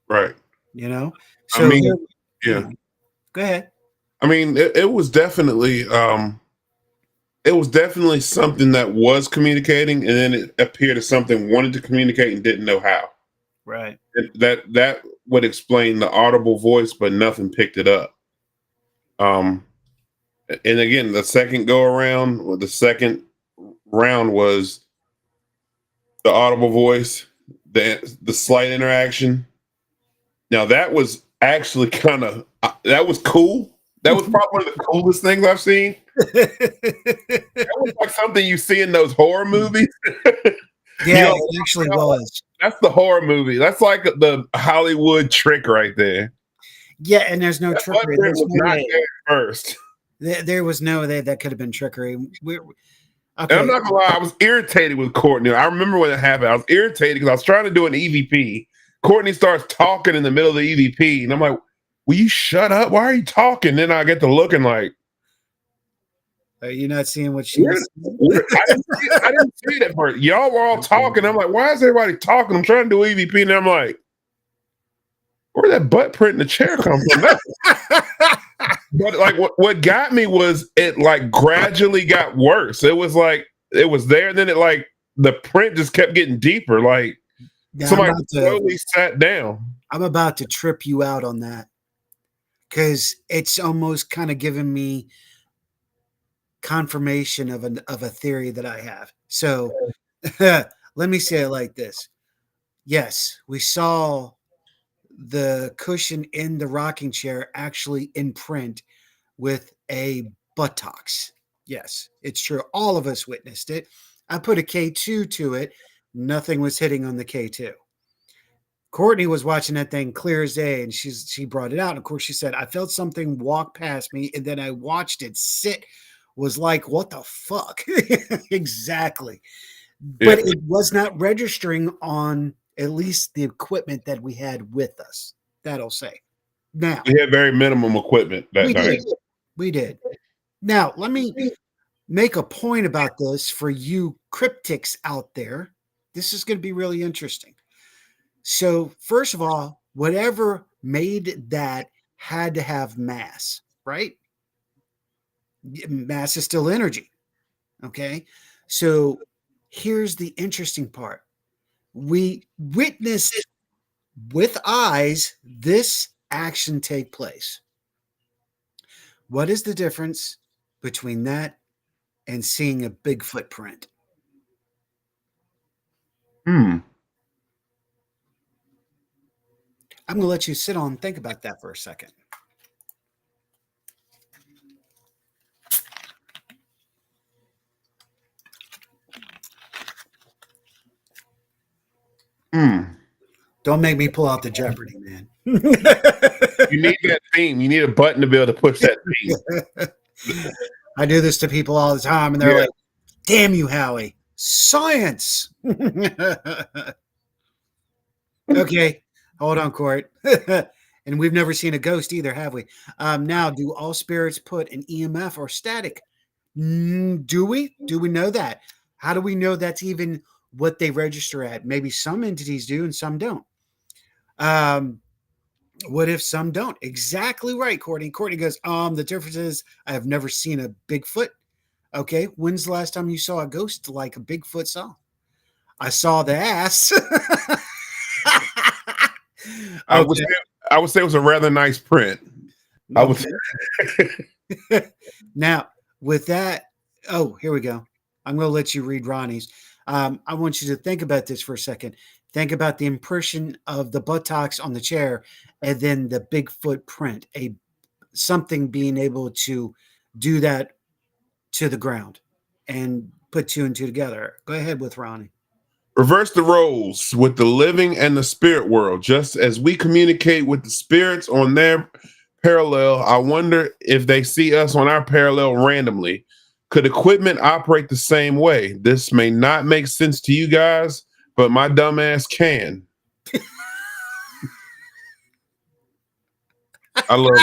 Speaker 8: Right.
Speaker 7: you know?
Speaker 8: I
Speaker 7: So,
Speaker 8: mean, yeah.
Speaker 7: Go ahead.
Speaker 8: I mean, it was definitely something that was communicating, and then it appeared as something wanted to communicate and didn't know how.
Speaker 7: Right.
Speaker 8: That would explain the audible voice, but nothing picked it up. And again, the second go around, or the second round was the audible voice, the slight interaction. Now that was actually kind of that was cool. That was probably one of the coolest things I've seen. That was like something you see in those horror movies.
Speaker 7: Yeah,
Speaker 8: You know,
Speaker 7: it actually was.
Speaker 8: that's the horror movie. That's like the Hollywood trick right there.
Speaker 7: Yeah, and there's no
Speaker 8: That
Speaker 7: trickery.
Speaker 8: footprint
Speaker 7: There's
Speaker 8: was
Speaker 7: no
Speaker 8: not
Speaker 7: way.
Speaker 8: there at first.
Speaker 7: There was no way that could have been trickery.
Speaker 8: And I'm
Speaker 7: Okay.
Speaker 8: not gonna lie, I was irritated with Courtney. I remember when it happened. I was irritated because I was trying to do an EVP. Courtney starts talking in the middle of the EVP, and I'm like, "Will you shut up? Why are you talking?" Then I get to looking like,
Speaker 7: Are you not seeing what she was seeing?
Speaker 8: I didn't see it at first. Y'all were all talking. I'm like, "Why is everybody talking?" I'm trying to do EVP, and I'm like, "Where'd that butt print in the chair come from?" But like, what got me was it like gradually got worse. It was like it was there, and then it like the print just kept getting deeper. Like
Speaker 7: Yeah,
Speaker 8: somebody slowly sat down.
Speaker 7: I'm about to trip you out on that because it's almost kind of giving me confirmation of a theory that I have. So let me say it like this. Yes, we saw the cushion in the rocking chair actually in print with a buttocks. Yes, it's true. All of us witnessed it. I put a K2 to it. Nothing was hitting on the K2. Courtney was watching that thing clear as day, and she brought it out. And of course, she said, "I felt something walk past me, and then I watched it sit." Was like, "What the fuck?" Exactly,
Speaker 8: Yeah.
Speaker 7: but it was not registering on at least the equipment that we had with us. That'll say. Now
Speaker 8: We had very minimum equipment that
Speaker 7: we
Speaker 8: night.
Speaker 7: did. We did. Now let me make a point about this for you cryptics out there. This is going to be really interesting. So, first of all, whatever made that had to have mass, right? Mass is still energy. Okay. So, here's the interesting part we witnessed with eyes this action take place. What is the difference between that and seeing a big footprint?
Speaker 8: Hmm.
Speaker 7: I'm going to let you sit on and think about that for a second. Don't make me pull out the Jeopardy, man.
Speaker 8: You need that theme. You need a button to be able to push that theme.
Speaker 7: I do this to people all the time, and they're
Speaker 8: Yeah.
Speaker 7: like, "Damn you, Howie! Science." Okay, hold on, Court. And we've never seen a ghost either, have we? Now, do all spirits put an EMF or static? Do we? Do we know that? How do we know that's even what they register at? Maybe some entities do and some don't. What if some don't? Exactly right, Courtney. Courtney goes, the difference is I have never seen a Bigfoot. Okay, when's the last time you saw a ghost like a Bigfoot saw? I saw the ass.
Speaker 8: I would say it was a rather nice print. I would
Speaker 7: Now, with that, here we go. I'm going to let you read Ronnie's. I want you to think about this for a second. Think about the impression of the buttocks on the chair and then the Bigfoot print, something being able to do that to the ground and put two and two together. Go ahead with Ronnie.
Speaker 8: reverse the roles with the living and the spirit world. Just as we communicate with the spirits on their parallel, I wonder if they see us on our parallel randomly. Could equipment operate the same way? This may not make sense to you guys, but my dumb ass can. I love.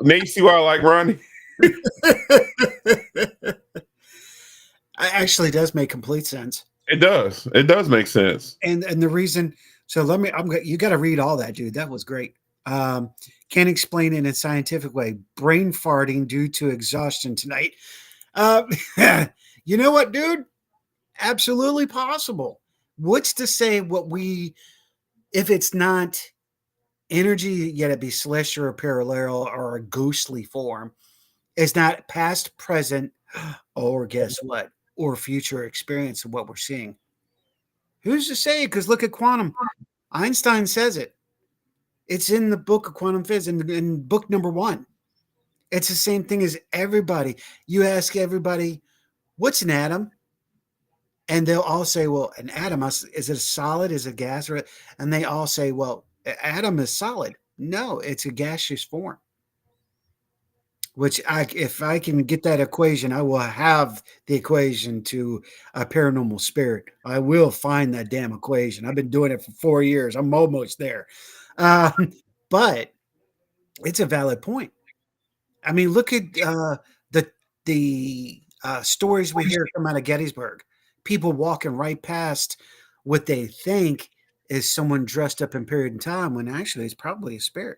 Speaker 8: Now you see why I like Ronnie.
Speaker 7: It actually does make complete sense.
Speaker 8: It does. It does make sense.
Speaker 7: And the reason, so you got to read all that, dude. That was great. Can't explain it in a scientific way. Brain farting due to exhaustion tonight. You know what, dude? Absolutely possible. What's to say if it's not energy, yet it be celestial or parallel or a ghostly form, it's not past, present, or guess what? Or future experience of what we're seeing. Who's to say? Because look at quantum. Einstein says it. It's in the book of quantum physics, in book number 1. It's the same thing as everybody. You ask everybody, what's an atom? And they'll all say, well, an atom, is it a solid? Is it gas? And they all say, well, an atom is solid. No, it's a gaseous form. Which if I can get that equation, I will have the equation to a paranormal spirit. I will find that damn equation. I've been doing it for 4 years. I'm almost there. But it's a valid point. I mean, look at the stories we hear come out of Gettysburg. People walking right past what they think is someone dressed up in period in time when actually it's probably a spirit.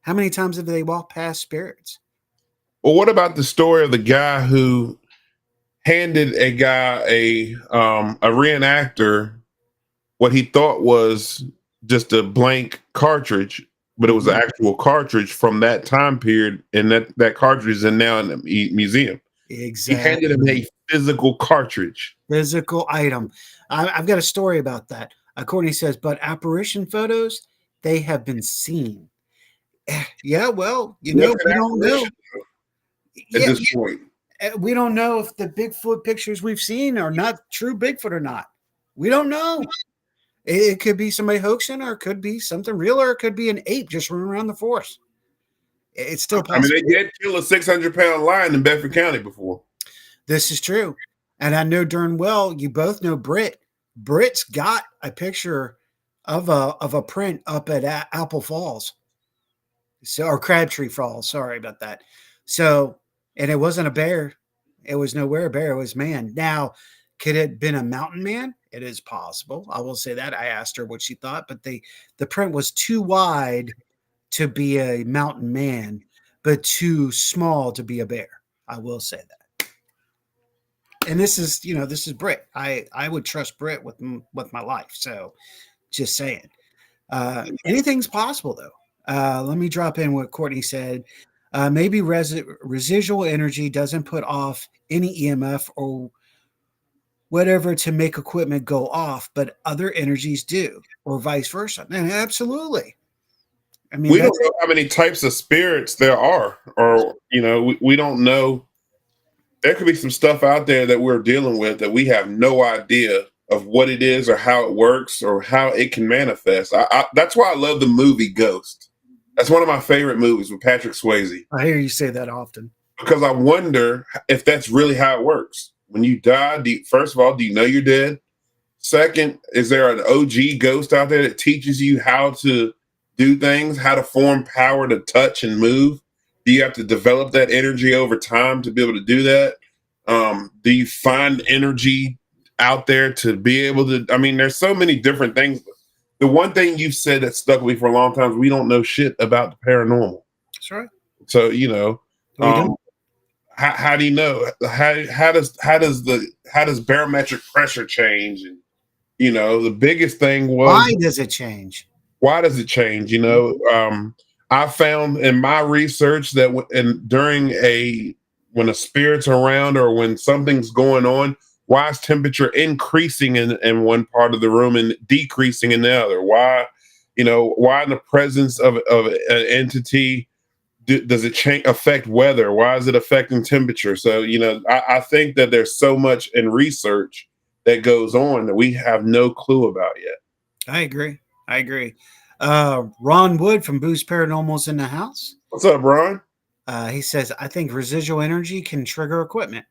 Speaker 7: How many times have they walked past spirits?
Speaker 8: Well, what about the story of the guy who handed a guy a reenactor what he thought was just a blank cartridge, but it was an actual cartridge from that time period, and that cartridge is now in the museum.
Speaker 7: Exactly.
Speaker 8: He handed him a physical cartridge.
Speaker 7: Physical item. I've got a story about that. Courtney says, but apparition photos, they have been seen. Yeah, well, we don't know.
Speaker 8: At this point,
Speaker 7: we don't know if the Bigfoot pictures we've seen are not true Bigfoot or not. We don't know. It could be somebody hoaxing, or it could be something real, or it could be an ape just running around the forest. It's still possible.
Speaker 8: I mean, they did kill a 600-pound lion in Bedford County before.
Speaker 7: This is true. And I know darn well, you both know Britt. Britt's got a picture of a print up at Apple Falls. Or Crabtree Falls. Sorry about that. So, and it wasn't a bear. It was nowhere a bear. It was man. Now, could it have been a mountain man? It is possible. I will say that. I asked her what she thought, but the print was too wide to be a mountain man, but too small to be a bear. I will say that. And this is Britt. I would trust Britt with my life. So, just saying. Anything's possible, though. Let me drop in what Courtney said. Maybe residual energy doesn't put off any EMF or whatever to make equipment go off, but other energies do, or vice versa. And absolutely. I mean,
Speaker 8: we don't know how many types of spirits there are, or we don't know. There could be some stuff out there that we're dealing with that we have no idea of what it is or how it works or how it can manifest. That's why I love the movie Ghost. That's one of my favorite movies with Patrick Swayze,
Speaker 7: I hear you say that often.
Speaker 8: because I wonder if that's really how it works. When you die, first of all, do you know you're dead? Second, is there an OG ghost out there that teaches you how to do things, how to form power to touch and move? Do you have to develop that energy over time to be able to do that? Do you find energy out there to be able to? I mean, there's so many different things. The one thing you've said that stuck with me for a long time is we don't know shit about the paranormal.
Speaker 7: That's right.
Speaker 8: So,
Speaker 7: We don't.
Speaker 8: how do you know? How does barometric pressure change? And the biggest thing was,
Speaker 7: Why does it change?
Speaker 8: why does it change? I found in my research that when a spirit's around or when something's going on, why is temperature increasing in one part of the room and decreasing in the other? Why in the presence of an entity does it affect weather? Why is it affecting temperature? So, I think that there's so much in research that goes on that we have no clue about yet.
Speaker 7: I agree. Ron Wood from Boost Paranormal's in the house.
Speaker 8: What's up, Ron?
Speaker 7: He says, I think residual energy can trigger equipment.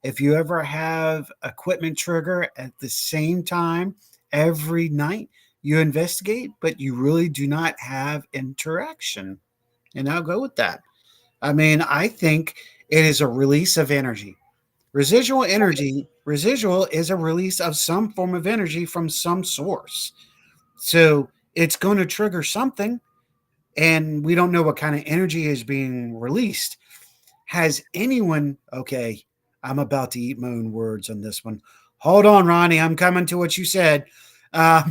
Speaker 7: If you ever have equipment trigger at the same time every night, you investigate, but you really do not have interaction. And I'll go with that. I mean, I think it is a release of energy. Residual is a release of some form of energy from some source. So it's going to trigger something, and we don't know what kind of energy is being released. Has anyone, okay, I'm about to eat my own words on this one. Hold on, Ronnie, I'm coming to what you said. I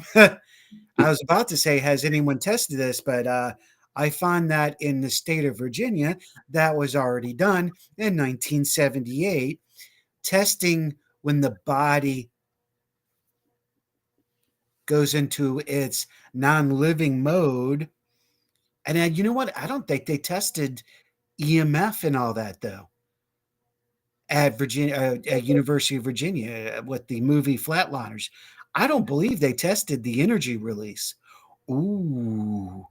Speaker 7: was about to say, has anyone tested this? But I find that in the state of Virginia, that was already done in 1978, testing when the body goes into its non-living mode. And you know what? I don't think they tested EMF and all that, though, at Virginia, at University of Virginia, with the movie Flatliners. I don't believe they tested the energy release. Ooh,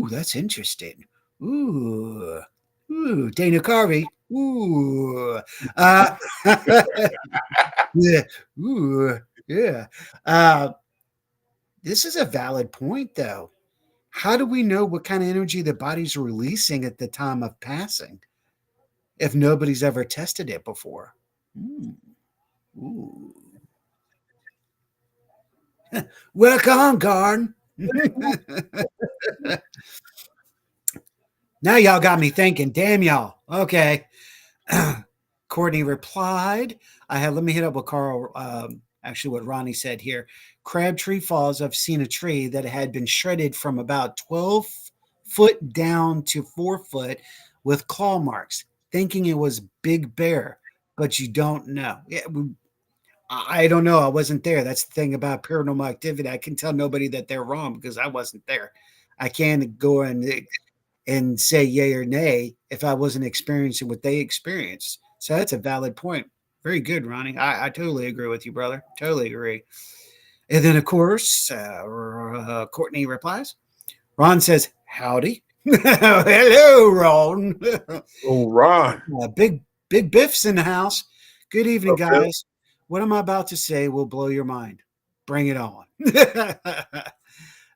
Speaker 7: that's interesting. Ooh, Dana Carvey. Ooh, yeah, ooh, yeah. This is a valid point, though. How do we know what kind of energy the body's releasing at the time of passing if nobody's ever tested it before? Ooh. Welcome, Garn. Now y'all got me thinking. Damn y'all. Okay. Courtney replied, let me hit up what Carl, actually what Ronnie said here. Crabtree Falls, I've seen a tree that had been shredded from about 12 foot down to 4 foot with claw marks, thinking it was Big Bear, but you don't know. Yeah, I don't know. I wasn't there. That's the thing about paranormal activity. I can tell nobody that they're wrong because I wasn't there. I can't go and say yay or nay if I wasn't experiencing what they experienced. So that's a valid point. Very good, Ronnie. I totally agree with you, brother. Totally agree. And then, of course, Courtney replies. Ron says, howdy. Hello, Ron.
Speaker 8: Oh, Ron.
Speaker 7: Big Biff's in the house. Good evening,
Speaker 8: Okay.
Speaker 7: guys. What I'm about to say will blow your mind. Bring it on.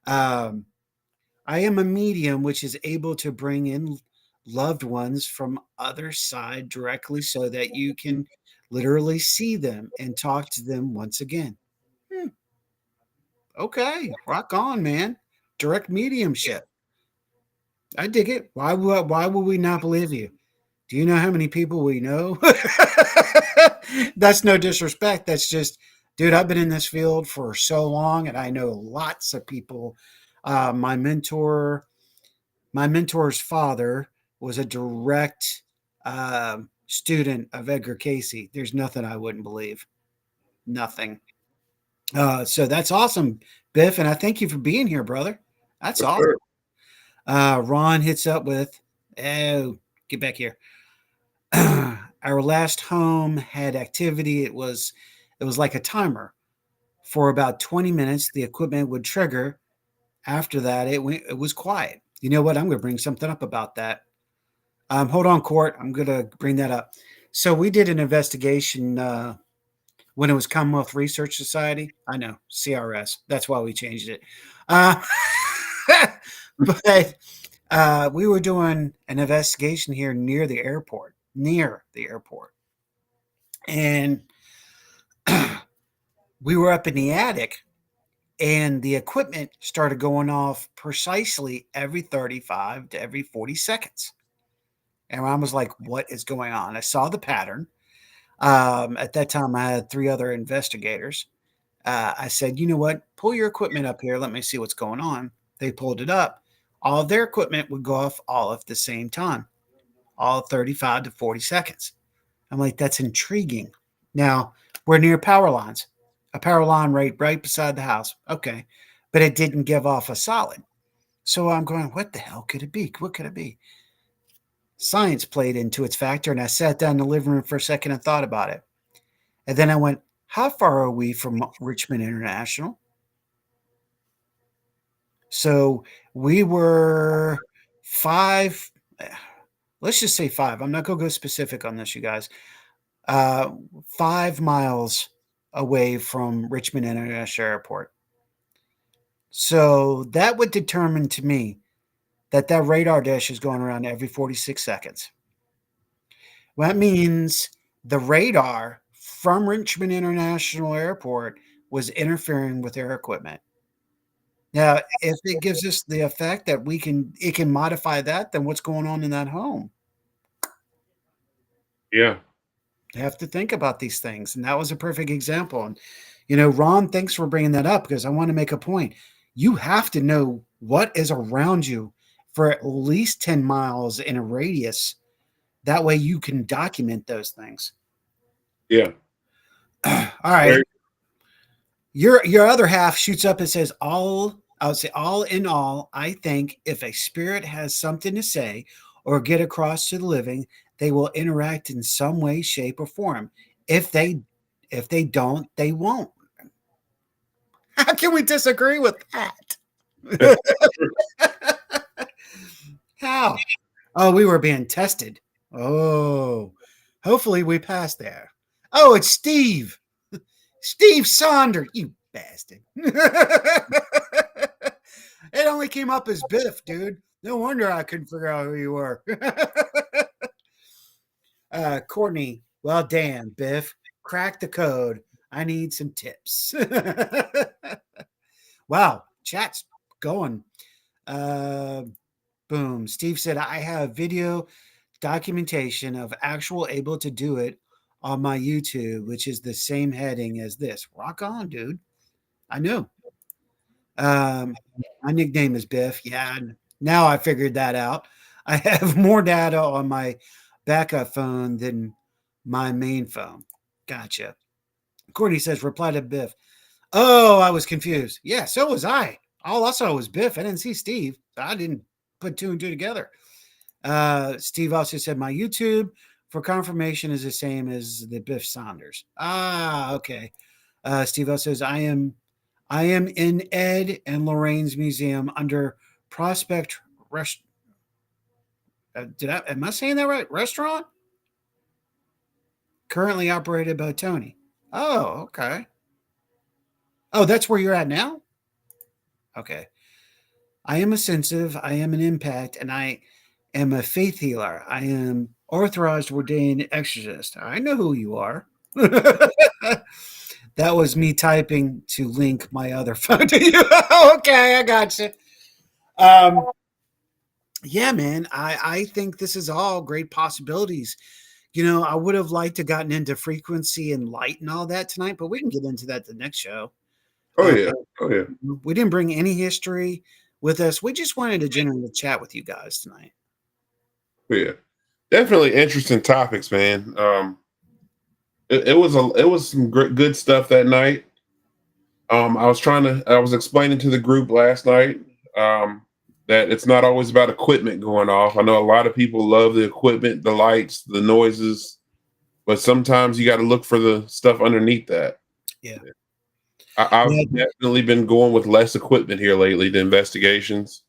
Speaker 7: I am a medium which is able to bring in loved ones from other side directly so that you can literally see them and talk to them once again. Okay, rock on, man. Direct mediumship. I dig it. Why would we not believe you? Do you know how many people we know? That's no disrespect. That's just, dude, I've been in this field for so long and I know lots of people. My mentor's father was a direct student of Edgar Casey. There's nothing I wouldn't believe. Nothing. So that's awesome, Biff. And I thank you for being here, brother. That's
Speaker 8: For
Speaker 7: awesome.
Speaker 8: sure.
Speaker 7: Ron hits up with, oh, get back here. Our last home had activity. It was like a timer. For about 20 minutes, the equipment would trigger. After that, it was quiet. You know what? I'm going to bring something up about that. Hold on, Court. I'm going to bring that up. So we did an investigation when it was Commonwealth Research Society. I know, CRS. That's why we changed it. But we were doing an investigation here near the airport. And we were up in the attic, and the equipment started going off precisely every 35 to every 40 seconds. And I was like, what is going on? I saw the pattern. At that time, I had 3 other investigators. I said, you know what? Pull your equipment up here. Let me see what's going on. They pulled it up. All of their equipment would go off all at the same time, all 35 to 40 seconds. I'm like, that's intriguing. Now, we're near power lines, a power line right beside the house. Okay. But it didn't give off a solid. So I'm going, what the hell could it be? What could it be? Science played into its factor, and I sat down in the living room for a second and thought about it. And then I went, how far are we from Richmond International? So we were 5, let's just say 5. I'm not going to go specific on this, you guys. 5 miles away from Richmond International Airport. So that would determine to me that radar dish is going around every 46 seconds. Well, that means the radar from Richmond International Airport was interfering with their equipment. Now, if it gives us the effect that it can modify that, then what's going on in that home?
Speaker 8: Yeah.
Speaker 7: You have to think about these things. And that was a perfect example. And, Ron, thanks for bringing that up, because I want to make a point. You have to know what is around you for at least 10 miles in a radius. That way you can document those things.
Speaker 8: Yeah.
Speaker 7: All right. Your other half shoots up and says, all in all, I think if a spirit has something to say or get across to the living, they will interact in some way, shape, or form. If they don't, they won't. How can we disagree with that? How? Oh, we were being tested. Oh, hopefully we passed there. Oh, it's Steve. Steve Saunders, you bastard. It only came up as Biff, dude. No wonder I couldn't figure out who you were. Courtney, well, damn, Biff. Crack the code. I need some tips. Wow, chat's going. Boom. Steve said, I have video documentation of actual able to do it on my YouTube, which is the same heading as this. Rock on, dude. I know. My nickname is Biff. Yeah, now I figured that out. I have more data on my backup phone than my main phone. Gotcha. Courtney says, reply to Biff. Oh, I was confused. Yeah, so was I. All I saw was Biff. I didn't see Steve. I didn't put 2 and 2 together. Steve also said, my YouTube for confirmation is the same as the Biff Saunders. Ah, okay. Steve also says, I am in Ed and Lorraine's museum under Prospect am I saying that right? Restaurant? Currently operated by Tony. Oh, okay. Oh, that's where you're at now? Okay. I am a sensitive, I am an impact, and I am a faith healer. I am authorized ordained exorcist. I know who you are. That was me typing to link my other phone to you. Okay, I got you. Yeah, man, I think this is all great possibilities. I would have liked to gotten into frequency and light and all that tonight, but we can get into that the next show.
Speaker 8: Oh yeah.
Speaker 7: We didn't bring any history with us. We just wanted to generally chat with you guys tonight.
Speaker 8: Yeah, definitely interesting topics, man. It was some good stuff that night. I was explaining to the group last night that it's not always about equipment going off. I know a lot of people love the equipment, the lights, the noises, but sometimes you got to look for the stuff underneath that.
Speaker 7: Yeah.
Speaker 8: I've definitely been going with less equipment here lately to investigations.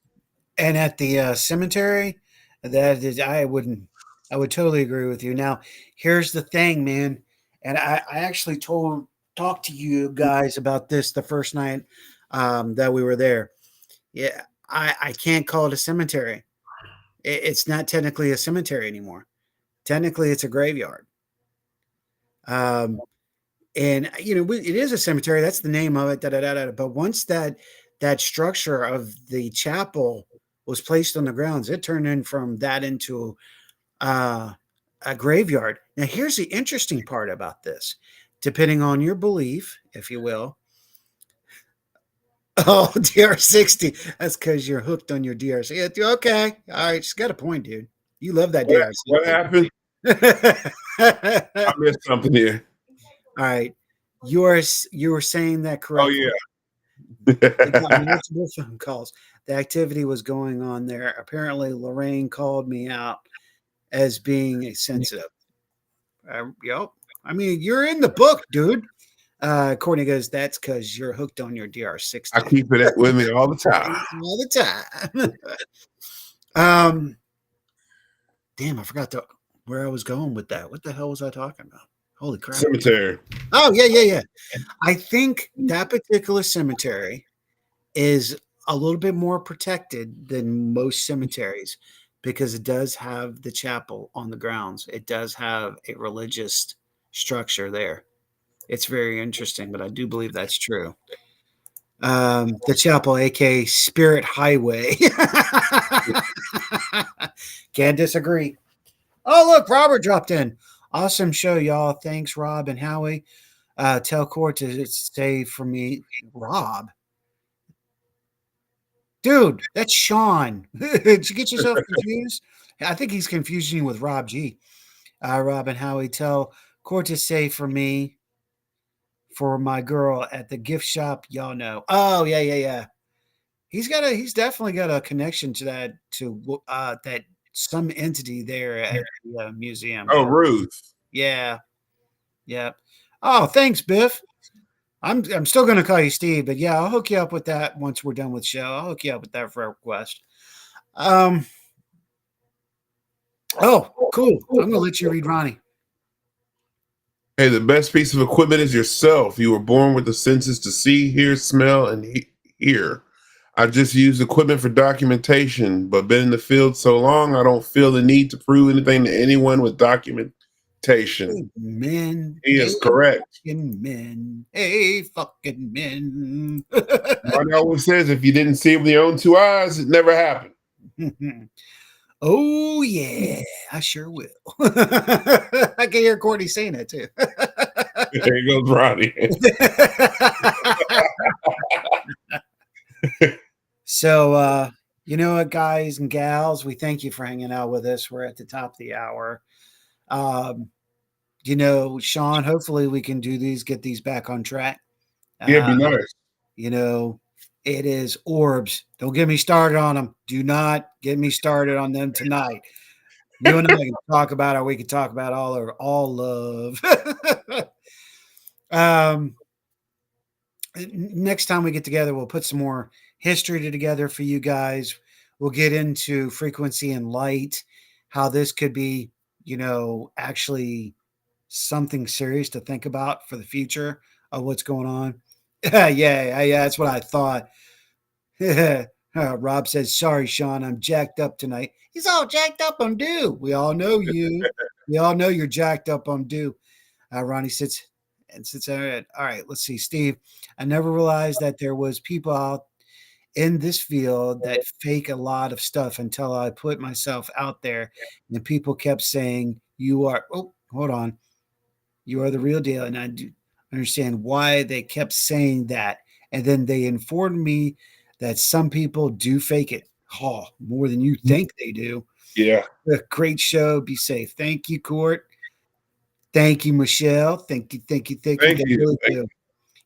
Speaker 7: And at the cemetery, that is, I would totally agree with you. Now, here's the thing, man, and I actually talked to you guys about this the first night that we were there. Yeah, I can't call it a cemetery. It's not technically a cemetery anymore. Technically, it's a graveyard. Um, and it is a cemetery. That's the name of it. Da, da, da, da. But once that structure of the chapel was placed on the grounds, it turned in from that into uh, a graveyard. Now, here's the interesting part about this. Depending on your belief, if you will. Oh, DR60. That's because you're hooked on your DR60. Okay. All right. She's got a point, dude. You love that
Speaker 8: What happened?
Speaker 7: DR60.
Speaker 8: I missed something here.
Speaker 7: All right. You were saying that correctly.
Speaker 8: Oh,
Speaker 7: They got
Speaker 8: yeah.
Speaker 7: multiple phone calls. The activity was going on there. Apparently, Lorraine called me out as being sensitive. Yep. I mean, you're in the book, dude. Courtney goes, that's because you're hooked on your DR60.
Speaker 8: I keep it with me all the time.
Speaker 7: All the time. Damn, I forgot where I was going with that. What the hell was I talking about? Holy crap.
Speaker 8: Cemetery.
Speaker 7: Oh, yeah. I think that particular cemetery is a little bit more protected than most cemeteries because it does have the chapel on the grounds. It does have a religious structure there. It's very interesting, but I do believe that's true. The chapel, aka Spirit Highway. Can't disagree. Oh, look, Robert dropped in. Awesome show, y'all. Thanks, Rob and Howie. Tell Court to stay for me. Rob. Dude, that's Sean. Did you get yourself confused? I think he's confusing you with Rob G. Rob and Howie, tell Court to say for me, for my girl at the gift shop. Y'all know. Oh, yeah. He's definitely got a connection to that some entity there at the museum.
Speaker 8: Oh, Ruth.
Speaker 7: Yeah. Oh, thanks, Biff. I'm still going to call you Steve, but yeah, I'll hook you up with that once we're done with the show. I'll hook you up with that for a request. Oh, cool. I'm going to let you read Ronnie.
Speaker 8: Hey, the best piece of equipment is yourself. You were born with the senses to see, hear, smell, and hear. I just use equipment for documentation, but been in the field so long, I don't feel the need to prove anything to anyone with documentation.
Speaker 7: Men.
Speaker 8: He is correct.
Speaker 7: Men. Hey, fucking men.
Speaker 8: Ronnie always says if you didn't see it with your own two eyes, it never happened.
Speaker 7: Oh, yeah, I sure will. I can hear Courtney saying that too.
Speaker 8: There goes Ronnie.
Speaker 7: So, you know what, guys and gals, we thank you for hanging out with us. We're at the top of the hour. Sean, hopefully we can get these back on track.
Speaker 8: Yeah, be nice.
Speaker 7: It is orbs. Don't get me started on them. Do not get me started on them tonight. You and I can talk about it. We can talk about all love. Next time we get together, we'll put some more history together for you guys. We'll get into frequency and light, how this could be, actually something serious to think about for the future of what's going on. Yeah, that's what I thought. Rob says, sorry, Sean, I'm jacked up tonight. He's all jacked up on dew. We all know you. We all know you're jacked up on dew. Ronnie sits. All right, let's see. Steve, I never realized that there was people out in this field that fake a lot of stuff until I put myself out there. And people kept saying, you are the real deal. And I do understand why they kept saying that. And then they informed me that some people do fake it. Oh, more than you think they do.
Speaker 8: Yeah.
Speaker 7: Great show. Be safe. Thank you, Court. Thank you, Michelle. Thank you.
Speaker 8: Thank you.
Speaker 7: Really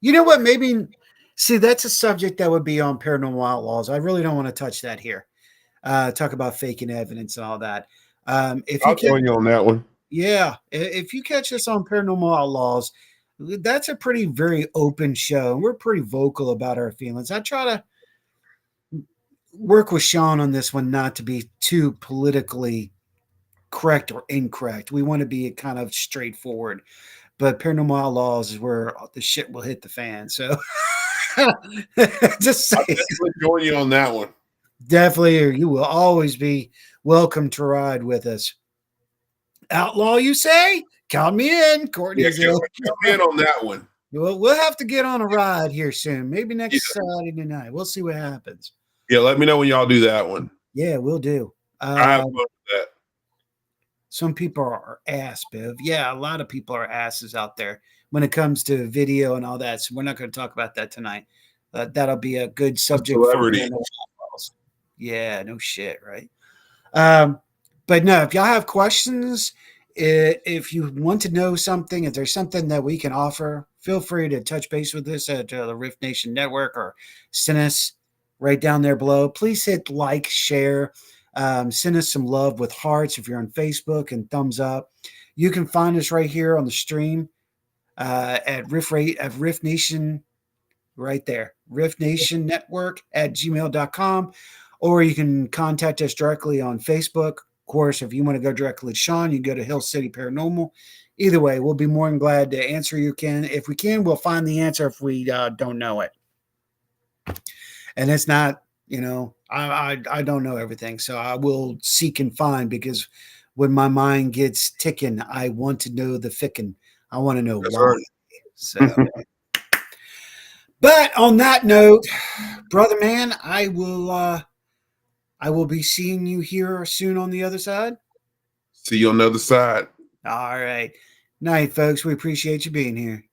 Speaker 7: you know what? Maybe see, that's a subject that would be on Paranormal Outlaws. I really don't want to touch that here. Talk about faking evidence and all that.
Speaker 8: I'll join you on that one.
Speaker 7: Yeah. If you catch us on Paranormal Outlaws, that's a pretty very open show. And we're pretty vocal about our feelings. I try to work with Sean on this one not to be too politically correct or incorrect. We want to be kind of straightforward. But Paranormal Outlaws is where the shit will hit the fan. So just
Speaker 8: I'll
Speaker 7: say
Speaker 8: definitely join you on that one.
Speaker 7: definitely you will always be welcome to ride with us. Outlaw, you say? Count me in.
Speaker 8: Yeah,
Speaker 7: Courtney's
Speaker 8: count me in on that one.
Speaker 7: We'll have to get on a ride here soon. Maybe next
Speaker 8: Yeah.
Speaker 7: Saturday night. We'll see what happens.
Speaker 8: Yeah, let me know when y'all do that one.
Speaker 7: Yeah, we'll do.
Speaker 8: I have fun with that.
Speaker 7: Some people are ass, Biv. Yeah, a lot of people are asses out there when it comes to video and all that. So we're not going to talk about that tonight. That'll be a good subject.
Speaker 8: Celebrity.
Speaker 7: Yeah, no shit, right? But no, if y'all have questions, if you want to know something, if there's something that we can offer, feel free to touch base with us at the Rift Nation Network or send us right down there below. Please hit like, share. Send us some love with hearts if you're on Facebook and thumbs up. You can find us right here on the stream at Rift Nation, right there, Rift Nation Network at gmail.com, or you can contact us directly on Facebook. Of course, if you want to go directly to Sean, you go to Hill City Paranormal. Either way, we'll be more than glad to answer you. If we can, we'll find the answer if we don't know it. And it's not, I don't know everything, so I will seek and find, because when my mind gets ticking, I want to know the fickin'. I want to know
Speaker 8: That's
Speaker 7: why.
Speaker 8: right.
Speaker 7: So, but on that note, brother man, I will be seeing you here soon on the other side.
Speaker 8: See you on the other side.
Speaker 7: All right. Night, folks. We appreciate you being here.